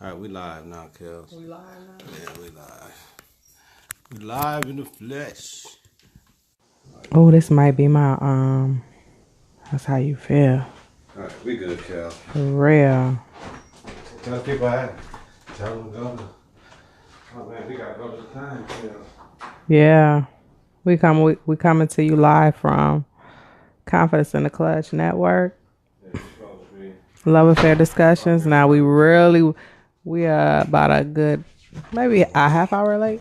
All right, we live now, Kels. We live now? Yeah, we live. We live in the flesh. Oh, this might be my that's how you feel. All right, we good, Kels. For real. Tell the people I tell them to go to. Oh man, we gotta go to the time, Kels. Yeah. We coming to you live from Confidence in the Klutch Network. Yeah, you're supposed to be. Love affair discussions. Now we are about a good maybe a half hour late.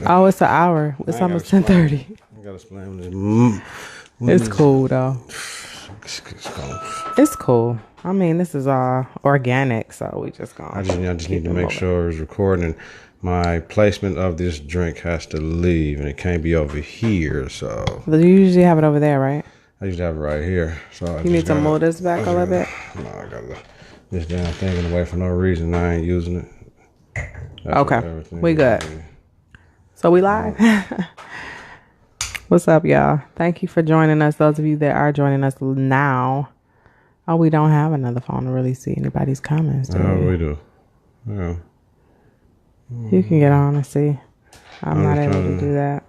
Oh, it's an hour. It's almost 10:30. I gotta explain this. It's cool though. It's cool. I mean, this is all organic, so we just gonna. I just need to make sure it's recording. My placement of this drink has to leave, and it can't be over here. So You usually have it over there, right? I usually have it right here. So You need to move this back a little bit. No, I got this damn thing in the way for no reason. I ain't using it. That's Okay, we good. So we live. What's up, y'all? Thank you for joining us. Those of you that are joining us now. Oh, we don't have another phone to really see anybody's comments. We do. Yeah. You can get on and see. I'm not able to do that.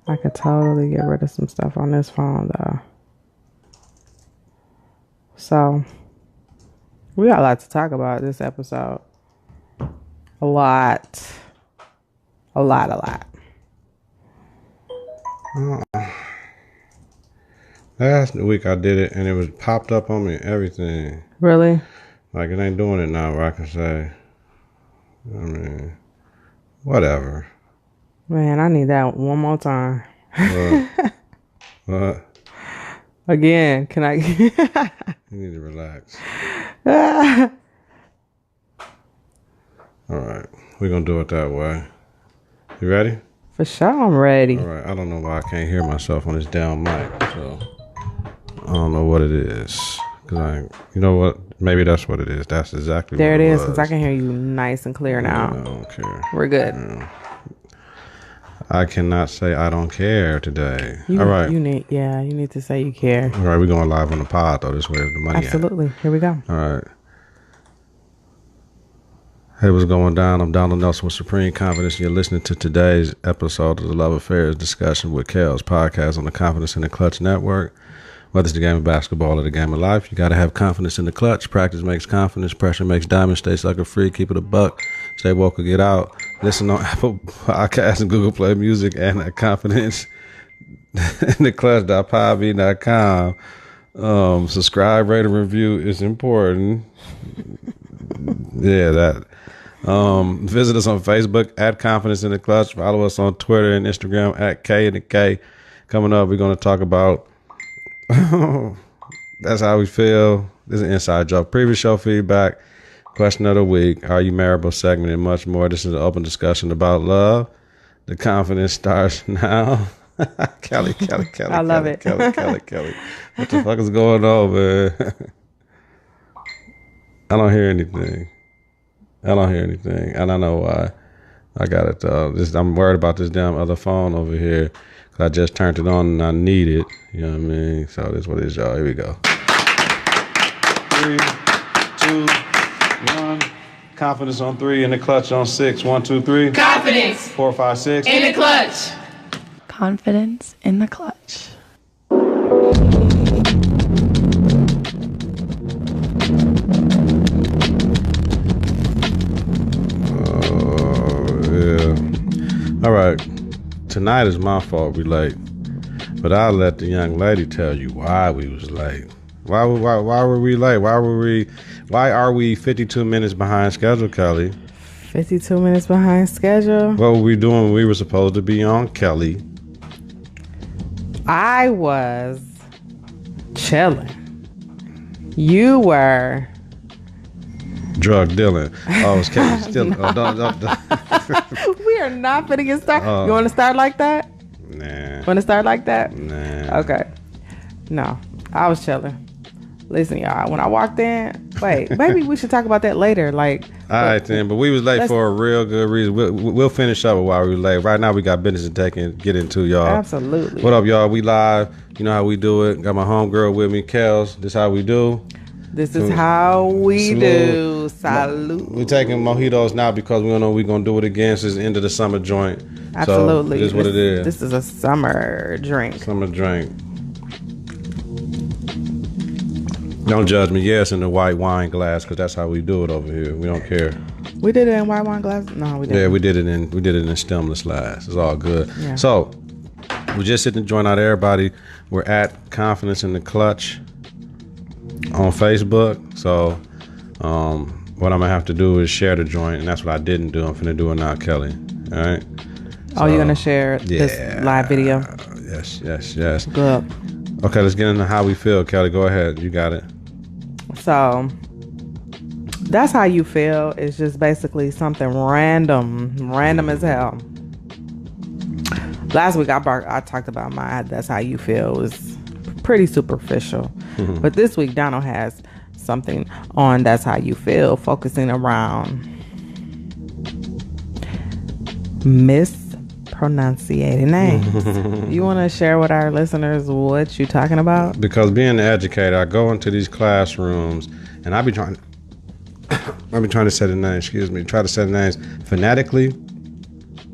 I could totally get rid of some stuff on this phone, though. So, we got a lot to talk about this episode. A lot. Last week I did it, and it was popped up on me, everything. Really? Like, it ain't doing it now where I can say, I mean, whatever. Man, I need that one more time. What? Again, can I? You need to relax. All right. We're going to do it that way. You ready? For sure, I'm ready. All right. I don't know why I can't hear myself on this down mic, so I don't know what it is. You know what? Maybe that's what it is. That's exactly there what it it is, was. because I can hear you nice and clear now. I don't care. We're good. Yeah. I cannot say I don't care today. All right. You need to say you care. All right, we're going live on the pod, though. This is where the money Absolutely. Here we go. All right. Hey, what's going down? I'm Donald Nelson with Supreme Confidence, and you're listening to today's episode of the Love Affairs Discussion with Kels podcast on the Confidence in the Klutch Network. Whether it's the game of basketball or the game of life, you got to have confidence in the clutch. Practice makes confidence. Pressure makes diamonds. Stay sucker free. Keep it a buck. Stay woke or get out. Listen on Apple Podcasts and Google Play Music and at confidence in the clutch.podbean.com. Subscribe, rate, and review is important. Yeah, that. Visit us on Facebook at Confidence in the Klutch. Follow us on Twitter and Instagram at K and the K. Coming up, we're going to talk about that's how we feel. This is an inside joke. Previous show feedback, question of the week, are you marriable segment, and much more. This is an open discussion about love. The confidence starts now. Kelly. I love it. Kelly. What the fuck is going on, man? I don't hear anything. And I know why. I got it though. I'm worried about this damn other phone over here. I just turned it on and I need it. You know what I mean? So this is what it is, y'all. Here we go. 3, 2, 1. Confidence on 3, in the clutch on 6. 1, 2, 3. Confidence 4, 5, 6. in the clutch. Confidence in the clutch. Yeah. All right. Tonight is my fault we late, but I'll let the young lady tell you why we was late. Why were we late? Why are we 52 minutes behind schedule, Kelly? 52 minutes behind schedule. What were we doing when we were supposed to be on, Kelly? I was chilling. You were drug dealing. Oh, it's Kelly still. No. Don't. We are not finna get started. You want to start like that? Nah. Want to start like that? Nah. Okay. No, I was chilling. Listen, y'all. When I walked in, maybe we should talk about that later. Like, all right, then. But we was late for a real good reason. We'll finish up with why we were late. Right now, we got business to get into, y'all. Absolutely. What up, y'all? We live. You know how we do it. Got my homegirl with me, Kels. This how we do. This is how we do. Salute. We're taking mojitos now because we don't know we're going to do it again since the end of the summer joint. Absolutely. So this is what it is. This is a summer drink. Summer drink. Don't judge me. Yes, in the white wine glass because that's how we do it over here. We don't care. We did it in white wine glass? No, we didn't. Yeah, we did it in stemless glass. It's all good. Yeah. So we're just sitting to join out everybody. We're at Confidence in the Klutch on Facebook. So what I'm gonna have to do is share the joint, and that's what I didn't do. I'm finna do it now, Kelly. All right. Oh, you're gonna share this live video? Yes. Good. Okay, let's get into how we feel, Kelly. Go ahead. You got it. So that's how you feel. It's just basically something random as hell. Last week I talked about my that's how you feel. It was pretty superficial. But this week Donald has something on that's how you feel, focusing around mispronunciating names. You want to share with our listeners what you talking about? Because being an educator, I go into these classrooms and I be trying to say the names, try to say the names phonetically,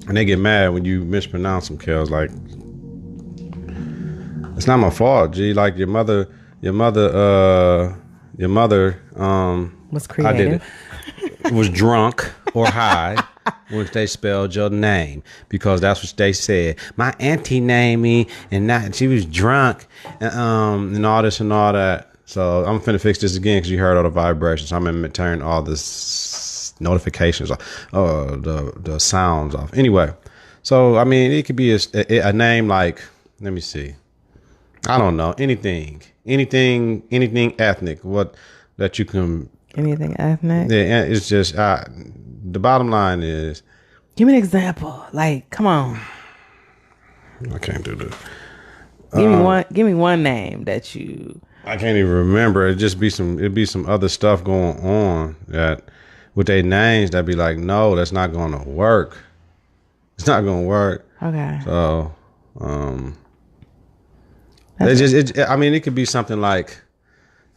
and they get mad when you mispronounce them, Kels. Like, it's not my fault, G. Like your mother Was creative. Was drunk or high when they spelled your name, because that's what they said. My auntie named me, and she was drunk, and all this and all that. So I'm finna fix this again because you heard all the vibrations. I'm gonna turn all this notifications off, the sounds off. Anyway, so I mean, it could be a name like, let me see, I don't know, anything ethnic. What that you can. Anything ethnic? Yeah, it's just the bottom line is. Give me an example. Like, come on. I can't do this. Give me one name that you. I can't even remember. It'd be some other stuff going on that with their names that be like, no, that's not going to work. It's not going to work. Okay. So, it could be something like,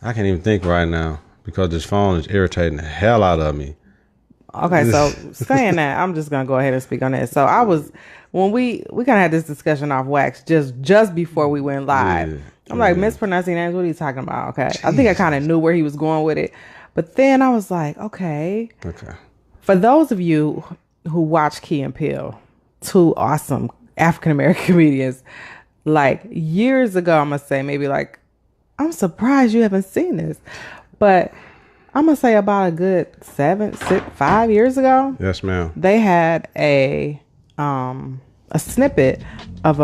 I can't even think right now because this phone is irritating the hell out of me. Okay, so saying that, I'm just gonna go ahead and speak on that. So I was when we kind of had this discussion off wax just before we went live. Yeah, I'm like, mispronouncing names. What are you talking about? Okay, jeez. I think I kind of knew where he was going with it, but then I was like, okay. For those of you who watch Key and Peele, two awesome African American comedians, like years ago, I'm gonna say maybe like, I'm surprised you haven't seen this, but I'm gonna say about a good 5 years ago. Yes, ma'am. They had a snippet of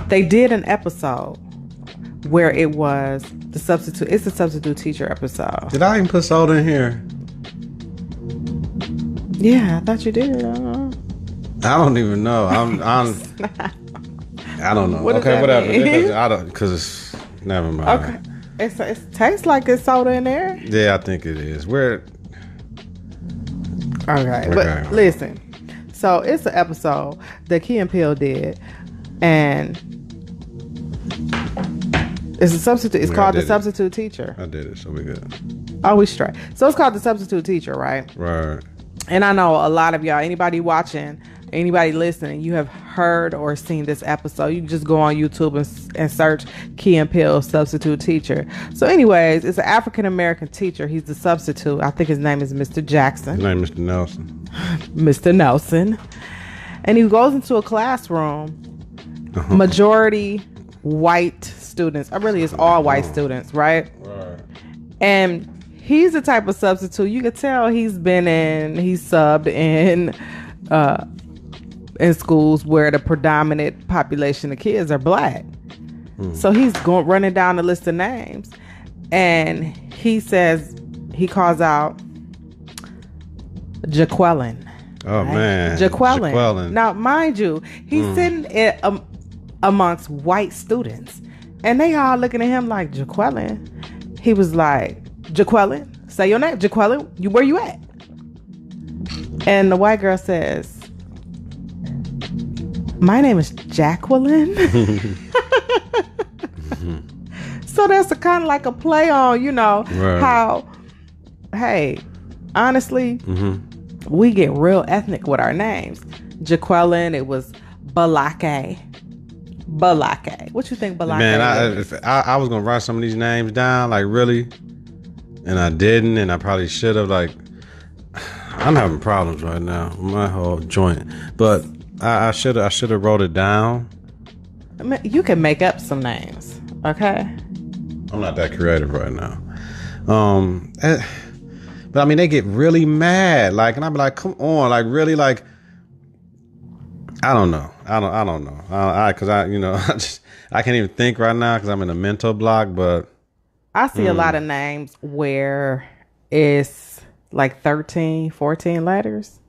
they did an episode where it was the substitute. It's a substitute teacher episode. Did I even put soda in here? Yeah, I thought you did. I don't even know. I don't know. Okay, whatever. I don't, because it's. Never mind. Okay. It tastes like it's soda in there. Yeah, I think it is. Okay. But listen. So it's an episode that Key and Peele did, and it's a substitute. It's called The Substitute Teacher. I did it, so we good. Oh, we straight. So it's called The Substitute Teacher, right? Right. And I know a lot of y'all, anybody watching, anybody listening, you have heard or seen this episode. You can just go on YouTube and search Key and Peele Substitute Teacher. So anyways, it's an African American teacher. He's the substitute. I think his name is Mr. Jackson. His name is Mr. Nelson. Mr. Nelson. And he goes into a classroom, majority white students. Really, it's all white students, right? Right. And he's the type of substitute, you could tell he's subbed in schools where the predominant population of kids are black. So he's running down the list of names, and he calls out Jaqueline. Oh, right? Man. Jaqueline. Now, mind you, he's sitting amongst white students, and they all looking at him like, Jaqueline? He was like, Jaqueline, say your name. Jaqueline, where you at? And the white girl says, my name is Jacqueline. So that's a kind of like a play on, Right. how, hey, honestly, we get real ethnic with our names. Jaqueline, it was Balake. What you think Balake Man, is? I was gonna write some of these names down, like really, and I didn't, and I probably should have. Like, I'm having problems right now with my whole joint, but I should have wrote it down. I mean, you can make up some names, okay? I'm not that creative right now. But I mean, they get really mad, like, and I'm like, come on, like, really, like, I don't know, because I can't even think right now because I'm in a mental block. But I see a lot of names where it's like 13, 14 letters,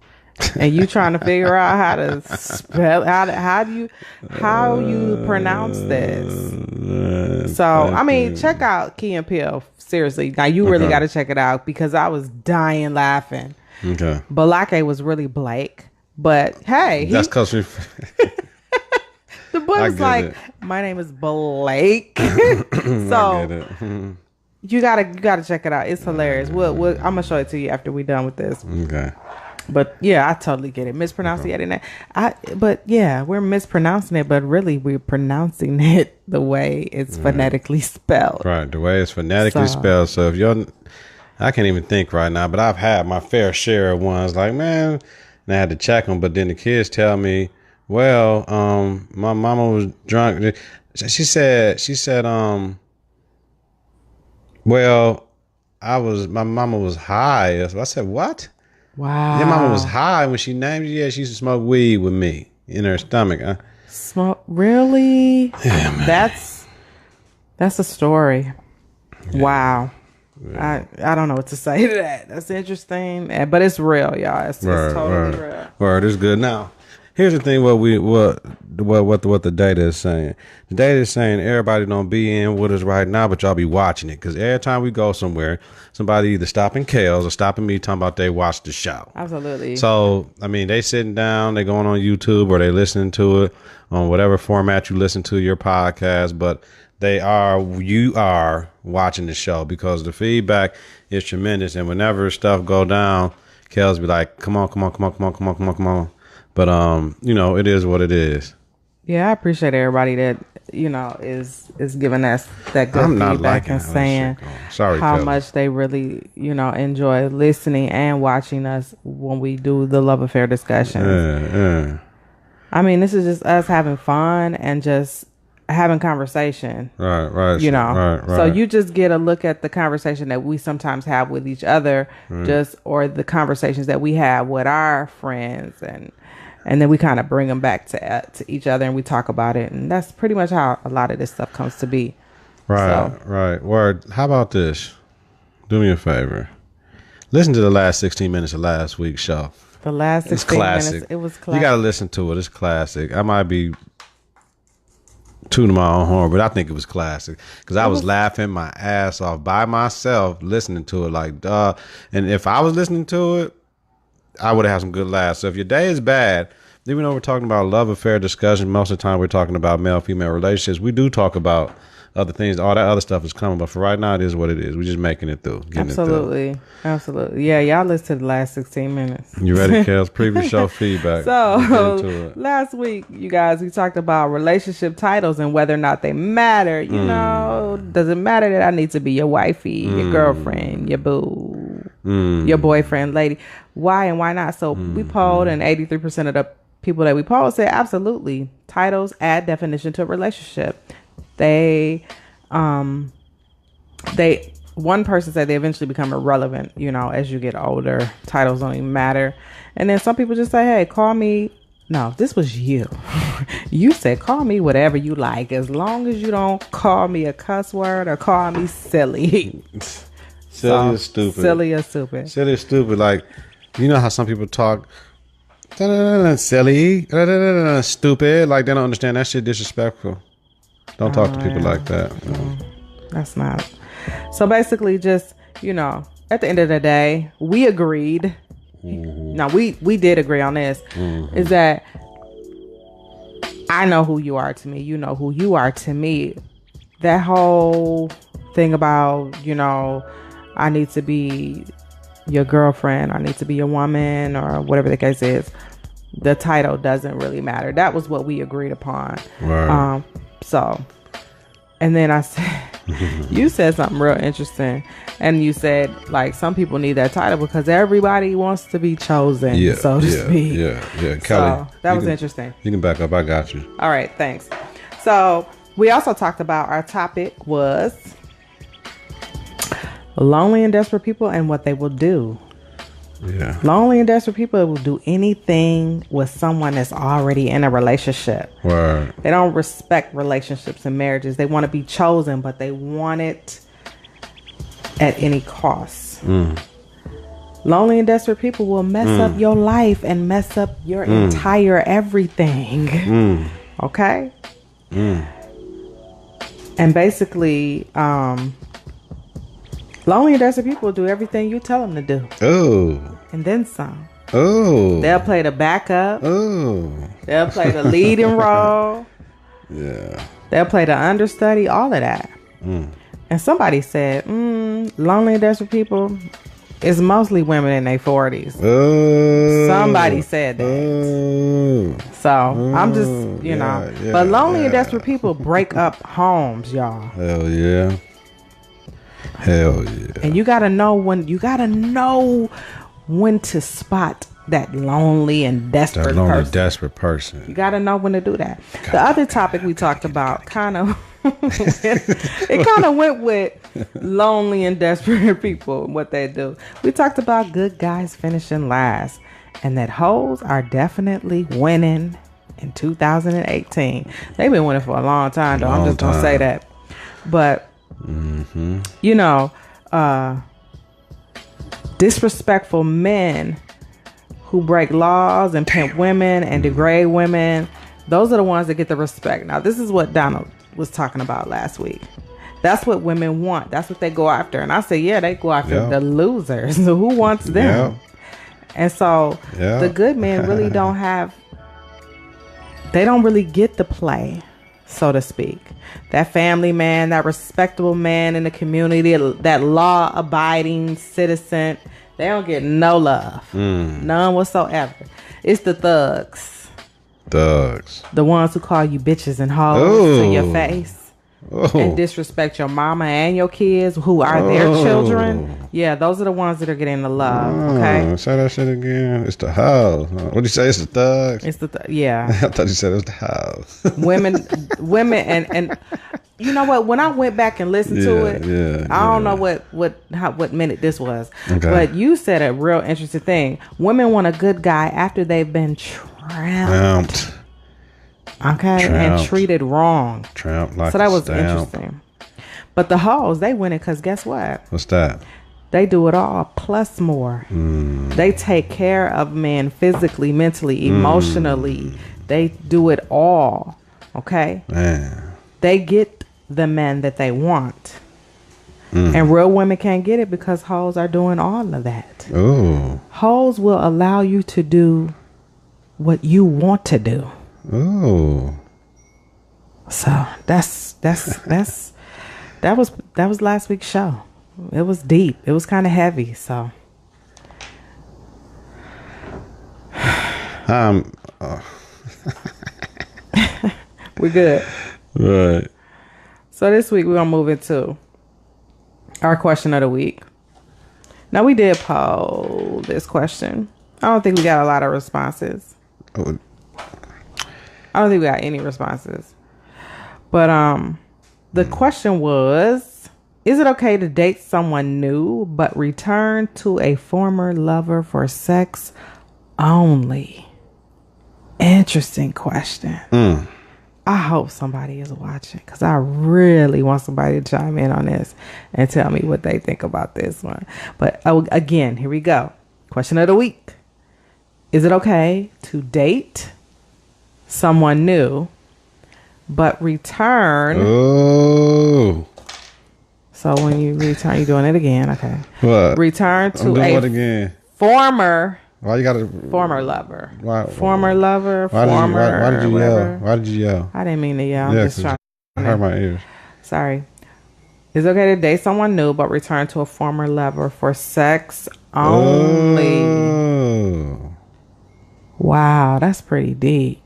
and you trying to figure out how to spell, how you pronounce this. So I mean, check out Key and Peele. Seriously, now you really got to check it out because I was dying laughing. Okay, Balake was really Blake, but hey, that's because the book's like, it. my name is Blake. So you gotta check it out. It's hilarious. I'm gonna show it to you after we're done with this. Okay. But yeah, I totally get it. Mispronouncing it. But yeah, we're mispronouncing it, but really we're pronouncing it the way it's phonetically spelled. Right, the way it's phonetically spelled. So if I can't even think right now, but I've had my fair share of ones like, man, and I had to check them. But then the kids tell me, well, my mama was drunk. She said, well, my mama was high. So I said, what? Wow. Your mama was high when she named you. Yeah, she used to smoke weed with me in her stomach. Smoke? Really? Yeah, man. That's a story. Yeah. Wow. Yeah. I don't know what to say to that. That's interesting, but it's real, y'all. It's totally real. Word is good. Now, here's the thing: what the data is saying. The data is saying everybody don't be in with us right now, but y'all be watching it because every time we go somewhere, somebody either stopping Kels or stopping me talking about they watched the show. Absolutely. So I mean, they sitting down, they going on YouTube or they listening to it on whatever format you listen to your podcast, but you are watching the show because the feedback is tremendous. And whenever stuff go down, Kels be like, come on. But, it is what it is. Yeah, I appreciate everybody that, is giving us that good feedback and saying how much they really, enjoy listening and watching us when we do the love affair discussions. Yeah. I mean, this is just us having fun and just having conversation. Right. Right. So you just get a look at the conversation that we sometimes have with each other, or the conversations that we have with our friends, and then we kind of bring them back to each other and we talk about it. And that's pretty much how a lot of this stuff comes to be. Right. Word. How about this? Do me a favor. Listen to the last 16 minutes of last week's show. The last 16 minutes. It was classic. You got to listen to it. It's classic. I might be tooting my own horn, but I think it was classic because I was laughing my ass off by myself listening to it like, duh. And if I was listening to it, I would have had some good laughs. So if your day is bad, even though we're talking about love affair discussion, most of the time we're talking about male-female relationships. We do talk about other things. All that other stuff is coming, but for right now, it is what it is. We're just making it through. Absolutely. Yeah, y'all listen to the last 16 minutes. You ready, Kels? Previous show feedback. So last week, you guys, we talked about relationship titles and whether or not they matter. Does it matter that I need to be your wifey, your girlfriend, your boo, your boyfriend, lady? Why and why not? So we polled, and 83% of the people that we polled said absolutely. Titles add definition to a relationship. One person said they eventually become irrelevant, as you get older. Titles don't even matter. And then some people just say, hey, call me. No, this was you. You said, call me whatever you like, as long as you don't call me a cuss word or call me silly. Silly or stupid. Silly or stupid. Silly or stupid. Like, you know how some people talk silly, stupid. Like, they don't understand that shit disrespectful. Don't talk to people like that. That's not. So basically, just, at the end of the day, we agreed. No, we did agree on this. Is that I know who you are to me. You know who you are to me. That whole thing about, I need to be your girlfriend, I need to be your woman, or whatever the case is, the title doesn't really matter. That was what we agreed upon. Right. And then I said, you said something real interesting. And you said, like, some people need that title because everybody wants to be chosen, so to speak. Yeah. Kelly. So that was interesting. You can back up. I got you. All right. Thanks. So we also talked about, our topic was lonely and desperate people and what they will do. Yeah. Lonely and desperate people will do anything with someone that's already in a relationship. Right. They don't respect relationships and marriages. They want to be chosen, but they want it at any cost. Lonely and desperate people will mess up your life and mess up your entire everything. Okay? And basically, lonely and desperate people do everything you tell them to do. Oh. And then some. Oh. They'll play the backup. Oh. They'll play the leading role. Yeah. They'll play the understudy, all of that. And somebody said, lonely and desperate people is mostly women in their 40s. Oh. Somebody said that. Oh. So I'm just, yeah, but lonely and desperate people break up homes, y'all. Hell yeah. Hell yeah. And you gotta know when to spot that lonely and desperate person. You gotta know when to do that. The other topic we talked about kind of went with lonely and desperate people and what they do. We talked about good guys finishing last, and that hoes are definitely winning in 2018. They've been winning for a long time, though. I'm just gonna say that. But disrespectful men who break laws and pimp women and degrade women, those are the ones that get the respect. Now, this is what Donald was talking about last week. That's what women want. That's what they go after. And I say, they go after the losers. So who wants them? And so the good men really they don't really get the play, so to speak. That family man, that respectable man in the community, that law-abiding citizen, they don't get no love. None whatsoever. It's the thugs. The ones who call you bitches and hoes to your face. And disrespect your mama and your kids who are their children. Yeah, those are the ones that are getting the love. Okay, say that shit again. It's the house. What'd you say? It's the thugs. It's the yeah. I thought you said it was the house. women, and you know what? When I went back and listened to it, I don't know what minute this was, but you said a real interesting thing. Women want a good guy after they've been tramped. And treated wrong. Like so that was interesting. But the hoes, they win it because guess what? What's that? They do it all plus more. They take care of men physically, mentally, emotionally. They do it all. Okay? Man. They get the men that they want. And real women can't get it because hoes are doing all of that. Ooh. Hoes will allow you to do what you want to do. Oh, so that was last week's show. It was deep. It was kind of heavy. So, we're good. Right. So this week we're gonna move into our question of the week. Now we did poll this question. I don't think we got a lot of responses. I don't think we got any responses. But the question was, is it okay to date someone new but return to a former lover for sex only? Interesting question. I hope somebody is watching because I really want somebody to chime in on this and tell me what they think about this one. But again, here we go. Question of the week. Is it okay to date someone new but return? Oh. So when you return, you're doing it again. Okay. What? Return to a former. Why you gotta? Former lover. Why? Former lover. Why did you whatever. yell? Why did you yell? I didn't mean to yell. I'm just trying. I hurt my ears. Sorry. It's okay to date someone new, but return to a former lover for sex only. Oh. Wow, that's pretty deep.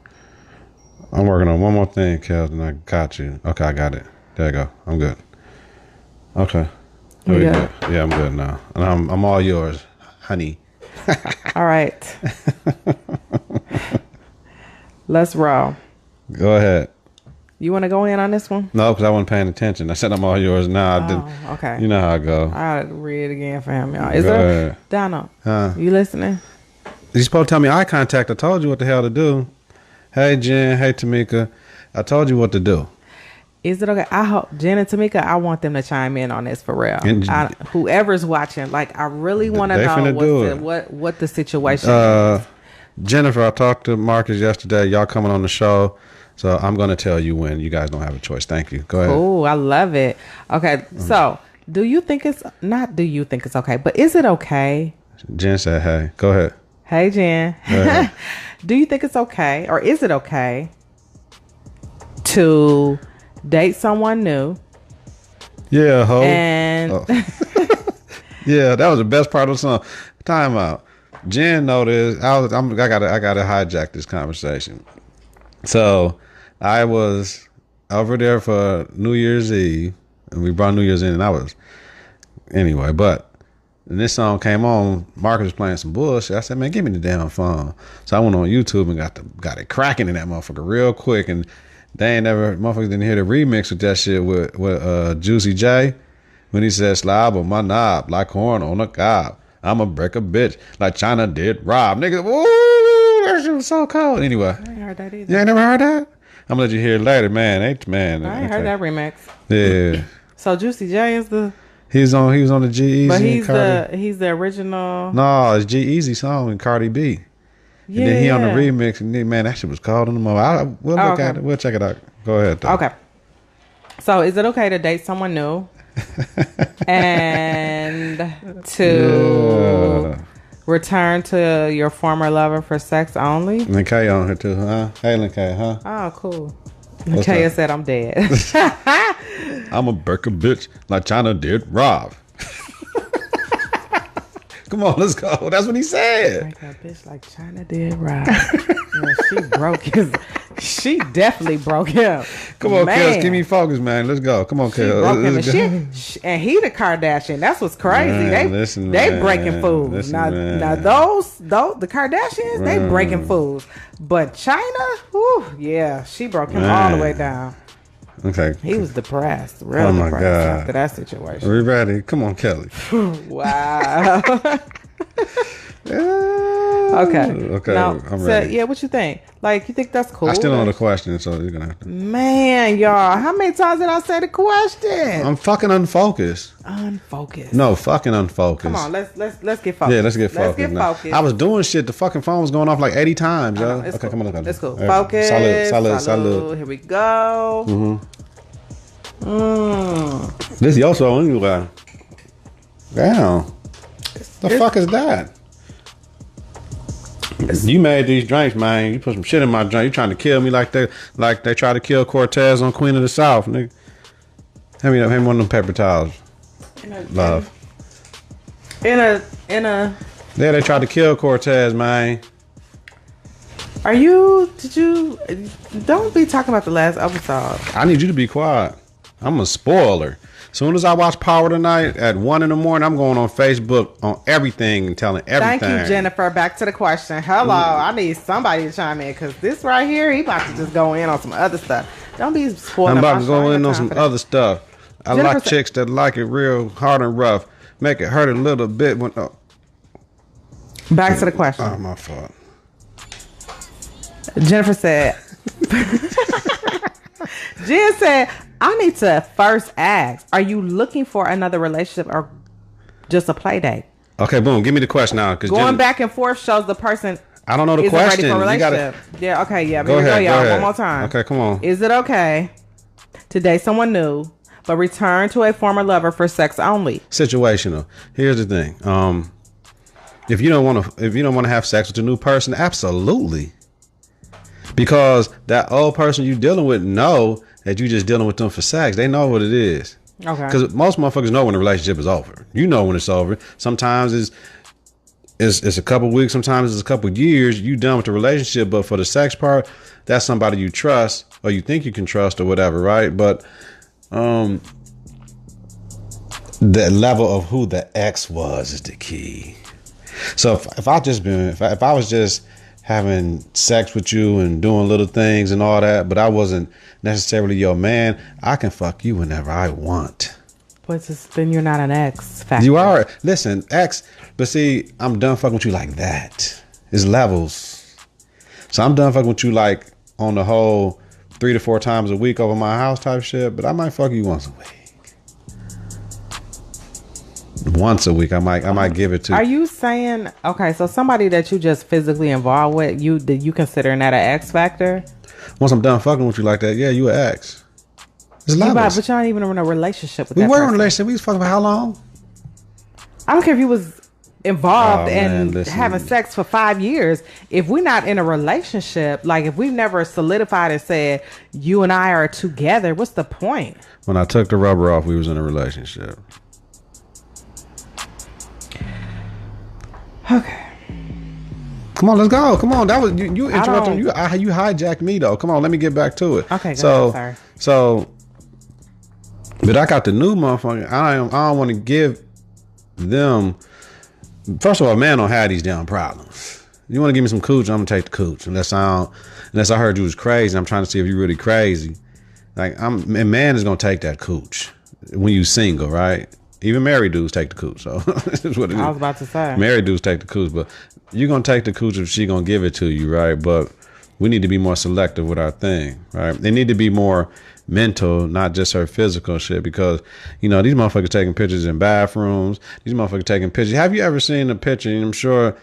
I'm working on one more thing, Kels, and I got you. Okay, I got it. There you go. I'm good. Okay. You good? Yeah, I'm good now. And I'm all yours, honey. All right. Let's roll. Go ahead. You want to go in on this one? No, because I wasn't paying attention. I said I'm all yours now. I didn't. Okay. You know how I go. I'll read it again for him, y'all. Is Go there ahead. Donald? Huh? You listening? You're supposed to tell me eye contact. I told you what the hell to do. Hey, Jen. Hey, Tamika. I told you what to do. Is it okay? I hope Jen and Tamika, I want them to chime in on this for real. And whoever's watching, like, I really want to they finna do know what the situation is. Jennifer, I talked to Marcus yesterday. Y'all coming on the show. So I'm going to tell you when. You guys don't have a choice. Thank you. Go ahead. Oh, I love it. Okay. So do you think it's okay, but is it okay? Jen said, hey. Go ahead. Hey, Jen. Ahead. Do you think it's okay, or is it okay to date someone new? Yeah, ho. And yeah, that was the best part of the song. Time out. Jen noticed I gotta hijack this conversation. So I was over there for New Year's Eve, and we brought New Year's in, and I was anyway. But when this song came on, Marcus was playing some bullshit. I said, "Man, give me the damn phone." So I went on YouTube and got it cracking in that motherfucker real quick, and motherfuckers didn't hear the remix with that shit with Juicy J when he said, "Slob on my knob like corn on a cob. I'ma break a bitch like China did Rob." Nigga, woo, that shit was so cold. Anyway, I ain't heard that either. you ain't never heard that? I'm gonna let you hear it later, man. I ain't heard that remix. Yeah, So Juicy J is the, he was on the G-Eazy. but and he's the original. No, it's G-Eazy song and Cardi B. Yeah. And then he on the remix, and then, man, that shit was cold in the moment. We'll look at it. We'll check it out. Go ahead, though. Okay. So is it okay to date someone new and to return to your former lover for sex only? Linkay on here too, huh? Hey, Linkay, huh? Oh, cool. What's Kaya that? said I'm dead. I'm a break a bitch like China did Rob. Come on, let's go. That's what he said. Break a bitch like China did Rob. Yeah, she definitely broke him. Come on, Man. Kels, keep me focused, man. Let's go. Come on, She Kels. broke him, Let's go. and he the Kardashian. That's what's crazy. Man, they breaking fools. Listen, now man. those the Kardashians, they breaking fools. But China, whew, yeah, she broke him all the way down. Okay. He was depressed, real Oh, my depressed God. after that situation. Are we ready? Come on, Kelly. Wow. Okay. Okay, Now, I'm so, ready. yeah, what you think? Like, you think that's cool? I still don't know the question, so you're gonna have to. Man, y'all, how many times did I say the question? I'm fucking unfocused. Unfocused. No, fucking unfocused. Come on, let's get focused. Yeah, let's get focused. now. I was doing shit. The fucking phone was going off like 80 times, yo. It's Okay, cool. come on. It's cool. All right. Focus. Salud. Here we go. This Yoso anyway. Damn. The fuck is that? You made these drinks, man. You put some shit in my drink. You trying to kill me like they tried to kill Cortez on Queen of the South, nigga. Hand me one of them paper towels. Love. In a. Yeah, they tried to kill Cortez, man. Did you? Don't be talking about the last episode. I need you to be quiet. I'm a spoiler. Soon as I watch Power tonight at 1 a.m, I'm going on Facebook on everything and telling everything. Thank you, Jennifer. Back to the question. Hello, I need somebody to chime in because this right here, he about to just go in on some other stuff. Don't be spoiling. I'm about to go in on some other stuff. I Jennifer like chicks that like it real hard and rough. Make it hurt a little bit when. Back to the question. Oh, my fault. Jennifer said. Jen said, I need to first ask, are you looking for another relationship or just a play date? Okay, boom. Give me the question now. Going back and forth shows the person I don't know the isn't question. ready for a You relationship. Yeah, okay, yeah. Go Here we ahead, go, y'all. go ahead. One more time. Okay, come on. Is it okay to date someone new but return to a former lover for sex only? Situational. Here's the thing. If you don't want to have sex with a new person, absolutely. Because that old person you dealing with know that you just dealing with them for sex. They know what it is. Okay. Because most motherfuckers know when a relationship is over. You know when it's over. Sometimes it's a couple weeks. Sometimes it's a couple years. You done with the relationship. But for the sex part, that's somebody you trust or you think you can trust or whatever, right? But the level of who the ex was is the key. So if I was just having sex with you and doing little things and all that, but I wasn't necessarily your man, I can fuck you whenever I want. But then you're not an ex factor. You are. Listen, ex, but see, I'm done fucking with you like that. It's levels. So I'm done fucking with you like on the whole 3 to 4 times a week over my house type shit, but I might fuck you once a week. Once a week, I might give it to. Are you saying, okay, so somebody that you just physically involved with, you considering that an X factor? Once I'm done fucking with you like that, yeah, you an ex. It's levels. But you're not even in a relationship with we that were person. in a relationship. We was fucking for how long? I don't care if you was involved and listen. having sex for 5 years. If we're not in a relationship, like if we've never solidified and said you and I are together, what's the point? When I took the rubber off, we was in a relationship. Okay. Come on, let's go. Come on, that was you interrupted. You hijacked me though. Come on, let me get back to it. Okay, go ahead, sorry. So, but I got the new motherfucker. I don't want to give them. First of all, man don't have these damn problems. You want to give me some cooch, I'm gonna take the cooch. Unless I heard you was crazy. I'm trying to see if you're really crazy. Like a man is gonna take that cooch when you single, right? Even married dudes take the cooch. So that's what it is. I was about to say. Married dudes take the cooch, but you're gonna take the cooch if she gonna give it to you, right? But we need to be more selective with our thing, right? They need to be more mental, not just her physical shit, because these motherfuckers taking pictures in bathrooms. These motherfuckers taking pictures. Have you ever seen a picture? And I'm sure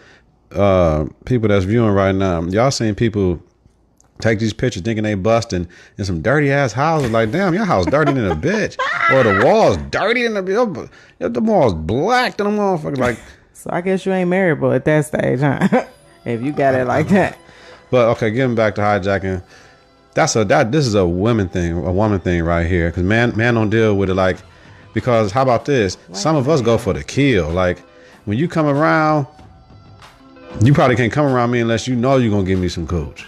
people that's viewing right now, y'all seen people take these pictures thinking they busting in some dirty ass houses. Like, damn, your house dirty than a bitch, or the walls dirty than a bitch. The walls black than a motherfucker. Like, so I guess you ain't marriable at that stage, huh? If you got it like that. But okay, getting back to hijacking, this is a woman thing right here. Because man don't deal with it like, because how about this? Some of us go for the kill. Like when you come around, you probably can't come around me unless you know you're gonna give me some coach.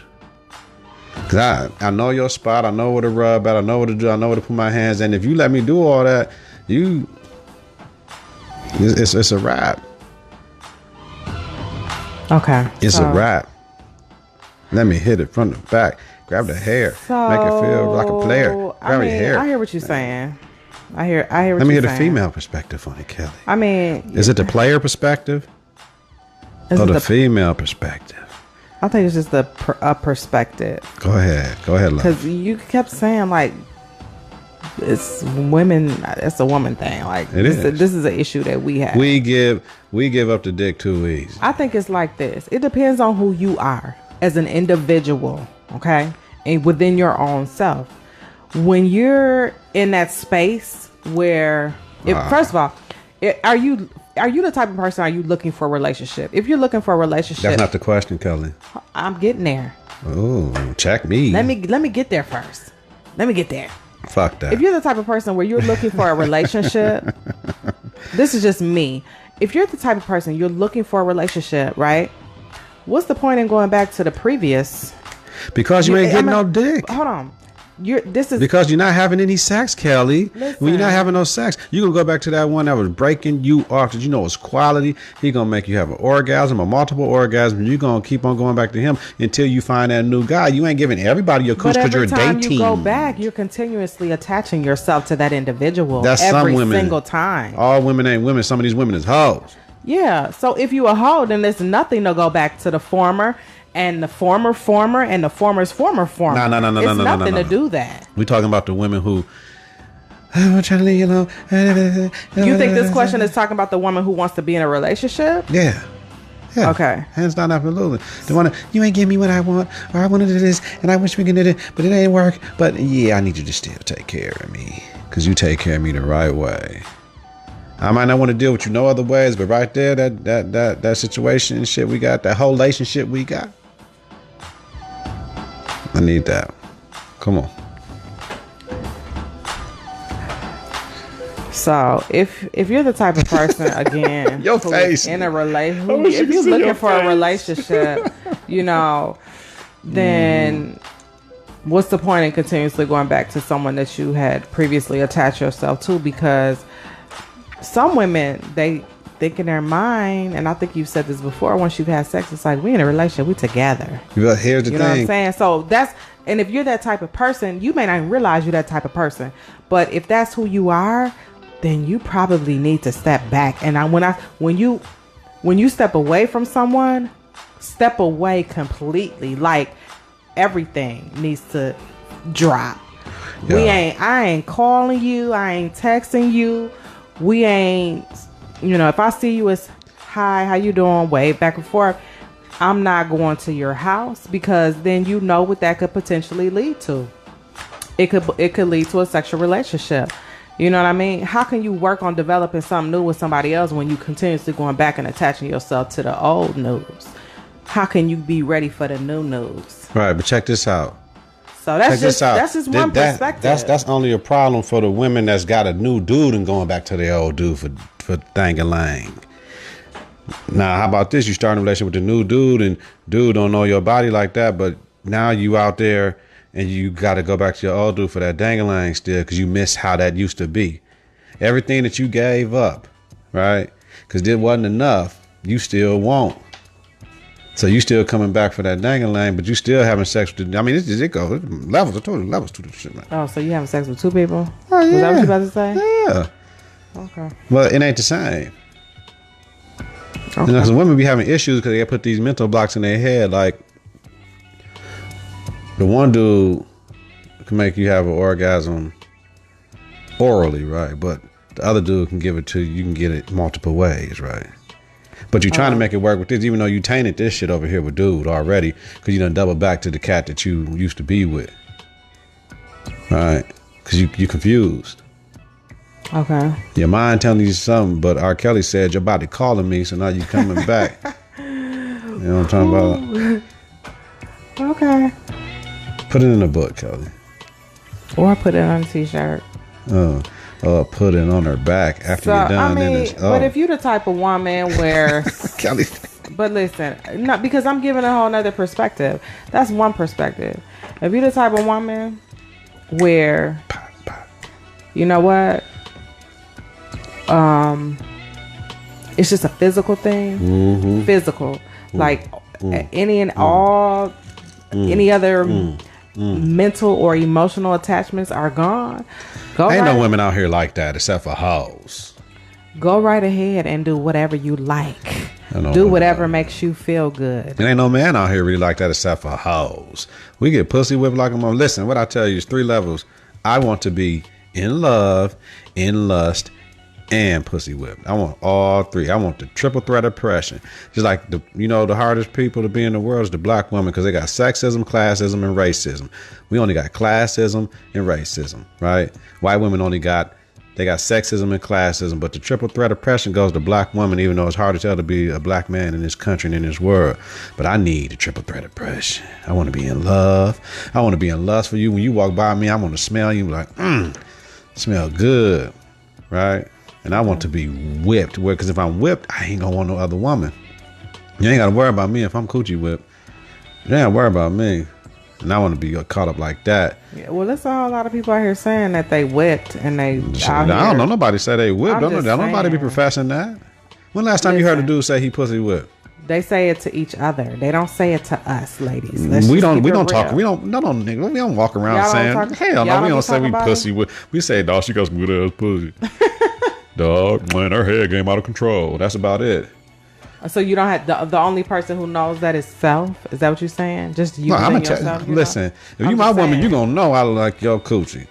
Cause I know your spot, I know where to rub at, I know what to do, I know where to put my hands. And if you let me do all that, it's a wrap. Okay. It's a wrap. Let me hit it from the back. Grab the hair. Make it feel like a player. Grab your hair. I hear what you're saying. I hear what you're saying. Let me hear the female perspective on it, Kelly. I mean, is it the player perspective or the female perspective? I think it's just a perspective. Go ahead, love. Because you kept saying like it's women. It's a woman thing. Like it is. This is an issue that we have. We give up the dick too easy. I think it's like this. It depends on who you are as an individual, okay, and within your own self. When you're in that space where, first of all, are you the type of person? Are you looking for a relationship? If you're looking for a relationship, that's not the question, Kelly. I'm getting there. Oh, check me. Let me get there first. Let me get there. Fuck that. If you're the type of person where you're looking for a relationship, this is just me. If you're the type of person you're looking for a relationship, right? What's the point in going back to the previous? Because you ain't getting no dick. Hold on. Because you're not having any sex, Kelly. Listen. When you're not having no sex, you're going to go back to that one that was breaking you off because you know it's quality. He's going to make you have an orgasm, a multiple orgasm. You're going to keep on going back to him until you find that new guy. You ain't giving everybody your cooch because you're dating. But every time you go back, you're continuously attaching yourself to that individual. That's every some women. Single time. All women ain't women. Some of these women is hoes. Yeah. So if you a hoe, then there's nothing to go back to the former. And the former and the former's former. No. It's nothing to do that. We talking about the women who. I'm trying to leave you alone. You think this question is talking about the woman who wants to be in a relationship? Yeah. Okay. Hands down, absolutely. The one you ain't give me what I want, or I want to do this, and I wish we could do it, but it ain't work. But yeah, I need you to still take care of me, because you take care of me the right way. I might not want to deal with you no other ways, but right there, that situation and shit we got, that whole relationship we got. I need that. Come on. So if you're the type of person again Your who face. is in a relationship, if you're looking for a relationship, then what's the point in continuously going back to someone that you had previously attached yourself to? Because some women, they think in their mind, and I think you've said this before, once you've had sex, it's like, we in a relationship, we together. But here's the You know what I'm thing. saying? So and if you're that type of person, you may not even realize you're that type of person. But if that's who you are, then you probably need to step back. And when you step away from someone, step away completely. Like, everything needs to drop. Yeah. I ain't calling you, I ain't texting you. We ain't, if I see you as, hi, how you doing, wave back and forth, I'm not going to your house, because then you know what that could potentially lead to. It could lead to a sexual relationship. You know what I mean? How can you work on developing something new with somebody else when you continuously going back and attaching yourself to the old news? How can you be ready for the new news? Right, but check this out. So that's just one perspective. That's only a problem for the women that's got a new dude and going back to their old dude for thang-a-lang. Now, how about this? You start a relationship with the new dude, and dude don't know your body like that, but now you out there and you got to go back to your old dude for that dang-a-lang still, because you miss how that used to be. Everything that you gave up, right? Because it wasn't enough, you still want. So you still coming back for that dang-a-lang, but you still having sex with it goes levels. I told you levels to the shit, man. Oh, so you having sex with two people? Oh, yeah. Was that what you about to say? Yeah. Okay. But it ain't the same. Okay. Because women be having issues because they put these mental blocks in their head. Like, the one dude can make you have an orgasm orally, right? But the other dude can give it to you. You can get it multiple ways, right? But you're trying to make it work with this, even though you tainted this shit over here with dude already, because you done double back to the cat that you used to be with, right? Because you confused. Okay. Your mind telling you something, but R. Kelly said your body calling me, so now you coming back. You know what I'm talking about? Okay. Put it in a book, Kelly. Or put it on a t-shirt. Put it on her back after you're done. But if you're the type of woman where Kelly. But listen, not because I'm giving a whole nother perspective. That's one perspective. If you're the type of woman where, you know what, it's just a physical thing. Physical, like any and all, any other mental or emotional attachments are gone. Ain't no women out here like that except for hoes. Go right ahead and do whatever you like. Do whatever makes you feel good. There ain't no man out here really like that except for hoes. We get pussy whipped like a mom. Listen, what I tell you is 3 levels. I want to be in love, in lust, and pussy whipped. I want all 3. I want the triple threat oppression. Just like the hardest people to be in the world is the black woman, because they got sexism, classism, and racism. We only got classism and racism, right? White women they got sexism and classism, but the triple threat oppression goes to black women, even though it's hard to tell to be a black man in this country and in this world. But I need the triple threat oppression. I want to be in love. I want to be in lust for you. When you walk by me, I want to smell you like, smell good, right? And I want to be whipped, because if I'm whipped, I ain't gonna want no other woman. You ain't gotta worry about me if I'm coochie whipped. You ain't gotta worry about me. And I want to be caught up like that. Yeah, well, there's a whole lot of people out here saying that they whipped and they. I don't know nobody say they whipped. Don't nobody be professing that. When last time you heard a dude say he pussy whipped? They say it to each other. They don't say it to us, ladies. We don't walk around saying, hell no, we don't say we pussy whipped. We say, dog, she got some good ass pussy. Dog, man, her head game out of control. That's about it. So you don't have the only person who knows that is self. Is that what you're saying? Just you and yourself. Listen, if you my woman, you gonna know I like your coochie.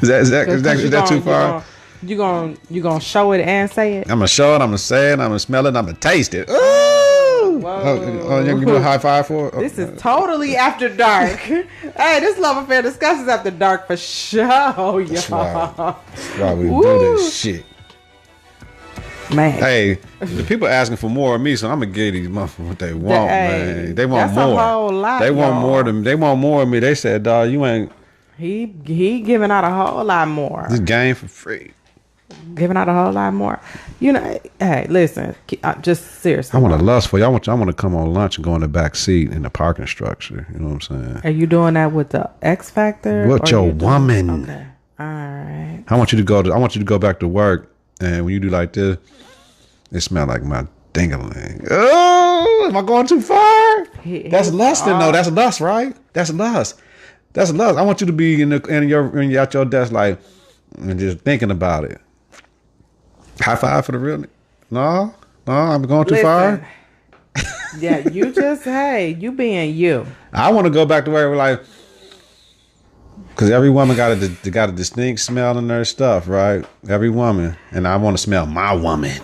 Is that too far? You gonna show it and say it? I'm gonna show it. I'm gonna say it. I'm gonna smell it. I'm gonna taste it. Ooh! Oh, you can do a high five for it? This is totally after dark. Hey, this love affair discussion is after dark for sure, y'all. That's why we do this shit. Man. Hey, the people asking for more of me, so I'm gonna give these motherfuckers what they want, man. They want more. A whole lot, they want more of me. They said, dog, you ain't He giving out a whole lot more. This game for free. Giving out a whole lot more. You know, hey, listen, just seriously. I want to lust for you. I want to come on lunch and go in the back seat in the parking structure. You know what I'm saying? Are you doing that with the X Factor? With your woman. Okay. All right. I want you to go back to work, and when you do like this, it smell like my ding-a-ling. Oh, am I going too far? That's lusting, though. That's lust, right? That's lust. That's lust. I want you to be at your desk, like, and just thinking about it. High five for the real. No, I'm going too far. Yeah, you just you being you. I want to go back to where we're like, because every woman got a distinct smell in their stuff, right? Every woman, and I want to smell my woman.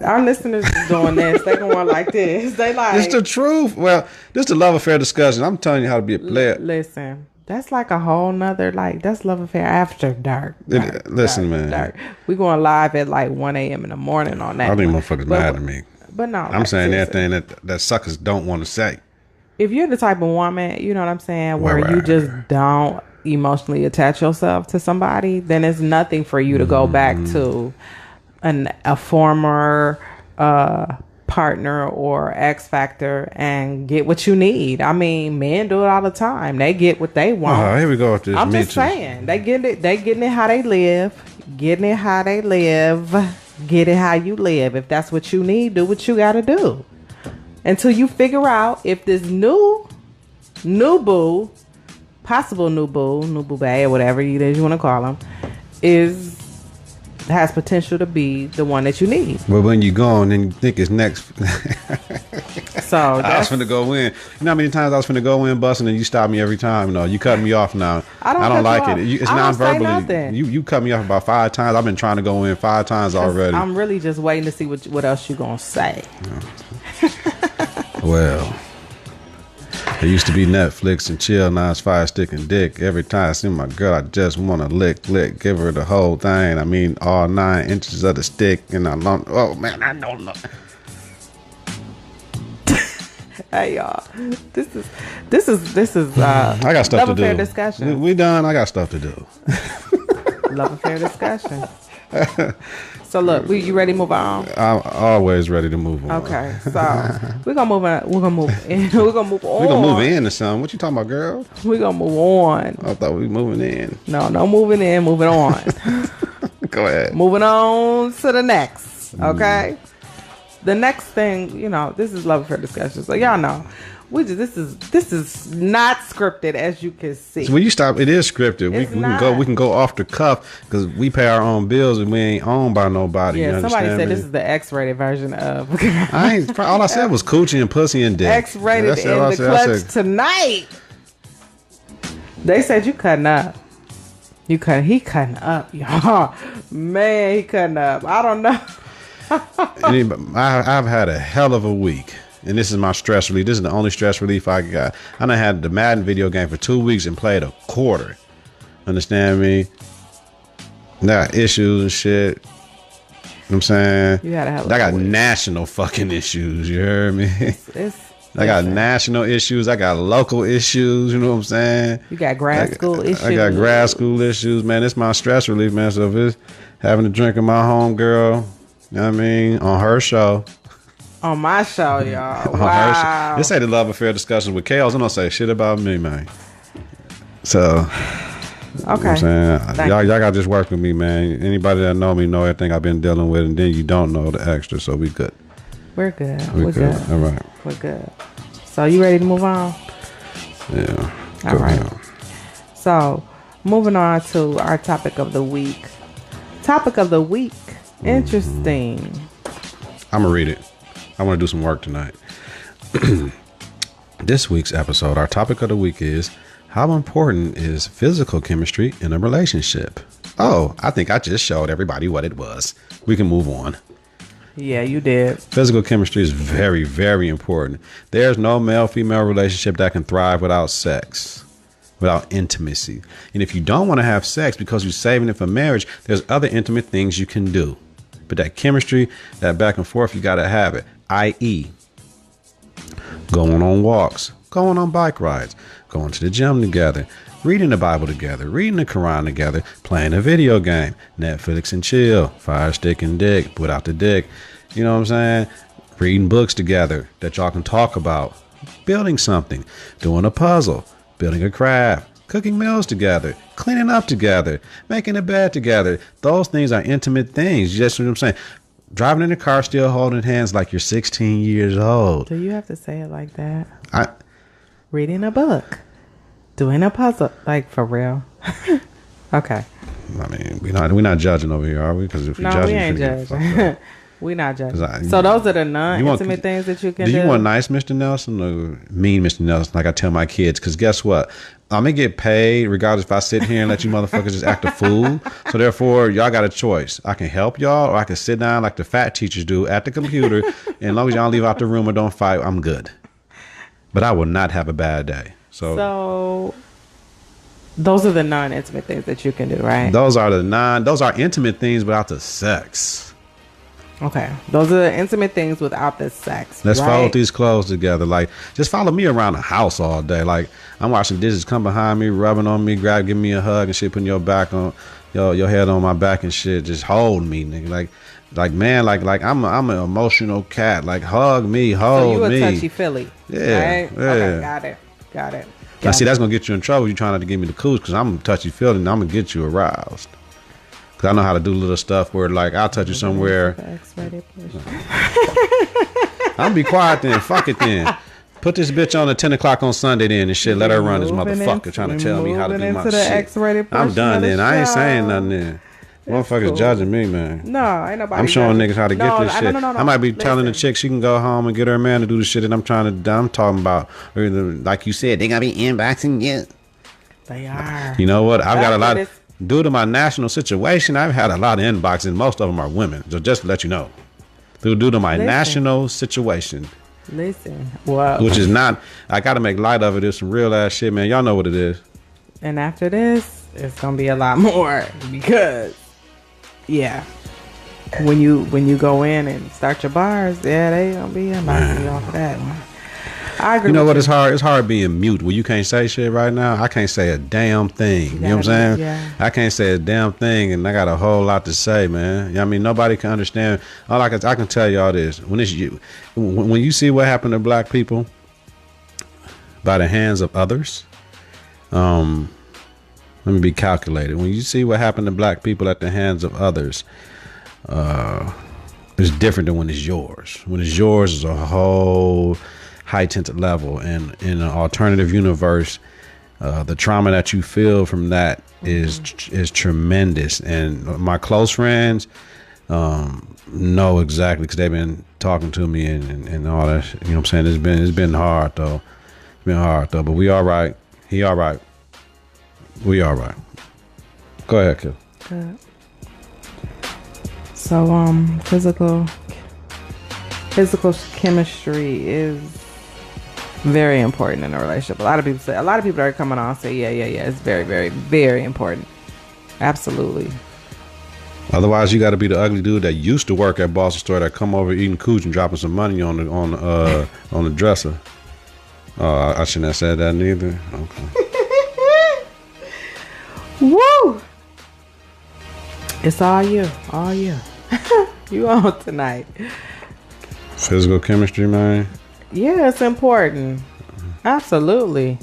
Our listeners is doing this. They going like this. They like. It's the truth. Well, this is the love affair discussion. I'm telling you how to be a player. Listen, that's like a whole nother, like, that's love affair after dark. Listen, man. Dark. We going live at like 1 a.m. in the morning on that. I think motherfuckers mad at me. But no. I'm saying everything that suckers don't want to say. If you're the type of woman, you know what I'm saying, where you just don't emotionally attach yourself to somebody, then it's nothing for you to go back to a former partner or X Factor and get what you need. I mean, men do it all the time. They get what they want. Oh, here we go with this. I'm just saying, they getting it how they live. Getting it how they live. Get it how you live. If that's what you need, do what you got to do. Until you figure out if this new boo, possible new boo bae, or whatever you want to call them, has potential to be the one that you need. But when you go and then you think it's next. So I was finna go in. You know how many times I was finna go in busting and you stop me every time? No, you cut me off now. I don't like it. It's non-verbally. You cut me off about 5 times. I've been trying to go in 5 times already. I'm really just waiting to see what else you gonna say. Well, it used to be Netflix and chill. Now it's fire stick and dick. Every time I see my girl, I just want to lick, give her the whole thing. I mean, all 9 inches of the stick, and I don't. Oh man, I don't know. Hey y'all, this is. I got stuff to do. Love affair discussion. We done. I got stuff to do. Love affair discussion. So look, you ready to move on? I'm always ready to move on. Okay, so we're gonna move on. We're gonna move in. We're gonna move on. We're gonna move in to something. What you talking about, girl? We're gonna move on. I thought we were moving in. No moving in, moving on. Go ahead. Moving on to the next. Okay. The next thing, this is love affair discussion. So y'all know, this is not scripted, as you can see. So when you stop, it is scripted. We can go off the cuff because we pay our own bills and we ain't owned by nobody. Yeah, you somebody said me? This is the X-rated version of. All I said was coochie and pussy and dick. X-rated in the clutch tonight. They said you cutting up. He cutting up, y'all. Man, he cutting up. I don't know. I've had a hell of a week, and this is my stress relief. This is the only stress relief I got. I done had the Madden video game for 2 weeks and played a quarter. Understand me? I got issues and shit. You know what I'm saying? You had a hell of I got a week. National fucking issues. You heard me? I got national issues. I got local issues. You know what I'm saying? You got grad school issues. I got grad school issues, man. It's my stress relief, man. So if it's having to drink with my homegirl, you know what I mean? On her show. On my show, y'all. On Wow. her show. This ain't the love affair discussion with Kels. I don't say shit about me, man. So, okay. You know what I'm saying? Y'all got to just work with me, man. Anybody that know me know everything I've been dealing with, and then you don't know the extra, so we good. We're good. We're good. All right. We're good. So, you ready to move on? Yeah. All right. So, moving on to our topic of the week. Topic of the week. Interesting. I'm going to read it. I want to do some work tonight. This week's episode, our topic of the week is, how important is physical chemistry in a relationship? Oh, I think I just showed everybody what it was. We can move on. Yeah, you did. Physical chemistry is very, very important. There's no male-female relationship that can thrive without sex, without intimacy. And if you don't want to have sex because you're saving it for marriage, there's other intimate things you can do. But that chemistry, that back and forth, you got to have it. I.e., going on walks, going on bike rides, going to the gym together, reading the Bible together, reading the Quran together, playing a video game, Netflix and chill, fire stick and dick, put out the dick. You know what I'm saying? Reading books together that y'all can talk about, building something, doing a puzzle, building a craft, cooking meals together, cleaning up together, making a bed together. Those things are intimate things. You just know what I'm saying? Driving in the car, still holding hands like you're 16 years old. Do you have to say it like that? Reading a book, doing a puzzle, like for real. Okay. I mean, we're not judging over here, are we? Because if you're judging, we ain't judging. We not judging. So those are the non-intimate things that you can do. Do you want nice Mr. Nelson or mean Mr. Nelson? Like I tell my kids, because guess what? I'm gonna get paid regardless if I sit here and let you motherfuckers just act a fool. So therefore, y'all got a choice. I can help y'all, or I can sit down like the fat teachers do at the computer. And as long as y'all leave out the room or don't fight, I'm good. But I will not have a bad day. So those are the non-intimate things that you can do, right? Those are intimate things without the sex. Okay. Those are the intimate things without the sex. Let's fold these clothes together. Like, just follow me around the house all day. Like, I'm washing dishes, come behind me, rubbing on me, giving me a hug and shit, putting your back on your head on my back and shit. Just hold me, nigga. Like man, like I'm an emotional cat. Like, hug me, hold me. So you a touchy-feely. Yeah. Right? Yeah. Okay, got it. Now, see, that's going to get you in trouble. You trying not to give me the cooch because I'm touchy-feely and I'm going to get you aroused. Because I know how to do little stuff where, like, I'll touch you somewhere. I'll be quiet then. Fuck it then. Put this bitch on at 10 o'clock on Sunday then and shit. Let her run this motherfucker trying to tell me how to do my shit. I'm done then. I ain't saying nothing then. Motherfuckers judging me, man. No, ain't nobody. I'm showing niggas how to get this shit. No. I might be telling the chick she can go home and get her man to do the shit that I'm talking about. Or like you said, they gotta be inboxing you. They are. You know what? I've got a lot due to my national situation. I've had a lot of inboxes. Most of them are women. So just to let you know, due to my national situation. Listen, wow. Which is not. I got to make light of it. It's some real ass shit, man. Y'all know what it is. And after this, it's gonna be a lot more because, yeah, when you go in and start your bars, yeah, they gonna be inboxing you off of that one. I agree. You know what? It's hard. It's hard being mute when you can't say shit right now. I can't say a damn thing. You know what I'm saying? Yeah. I can't say a damn thing, and I got a whole lot to say, man. You know what I mean, nobody can understand. All I can tell y'all this: when you see what happened to black people by the hands of others, let me be calculated. When you see what happened to black people at the hands of others, it's different than when it's yours. When it's yours, it's a whole heightened level, and in an alternative universe, the trauma that you feel from that is tremendous. And my close friends know exactly because they've been talking to me and all that. You know what I'm saying? It's been hard though. It's been hard though, but we all right. He all right. We all right. Go ahead, Kels. Good. So physical chemistry is very important in a relationship. A lot of people that are coming on and say, yeah, it's very, very, very important. Absolutely. Otherwise, you got to be the ugly dude that used to work at Boston store that come over eating cooch and dropping some money on the dresser. I shouldn't have said that neither. Okay. Woo! It's all you. You on tonight. Physical chemistry, man. Yeah, it's important. Absolutely.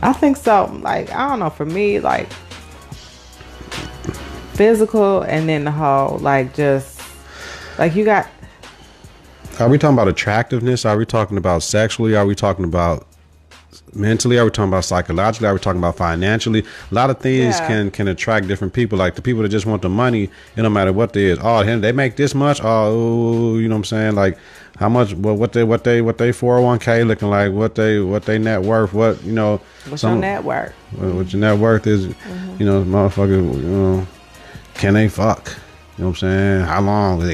I think so. Like, I don't know, for me, like, physical and then the whole, like, just, like, you got. Are we talking about attractiveness? Are we talking about sexually? Are we talking about mentally? Are we talking about psychologically? Are we talking about financially? A lot of things can attract different people. Like the people that just want the money, it don't matter what they is. Oh, they make this much. Oh, you know what I'm saying? Like how much? What they 401k looking like? What they net worth? What you know? What's your net worth? What your net worth is? You know, motherfucker. You know, can they fuck? You know what I'm saying? How long? I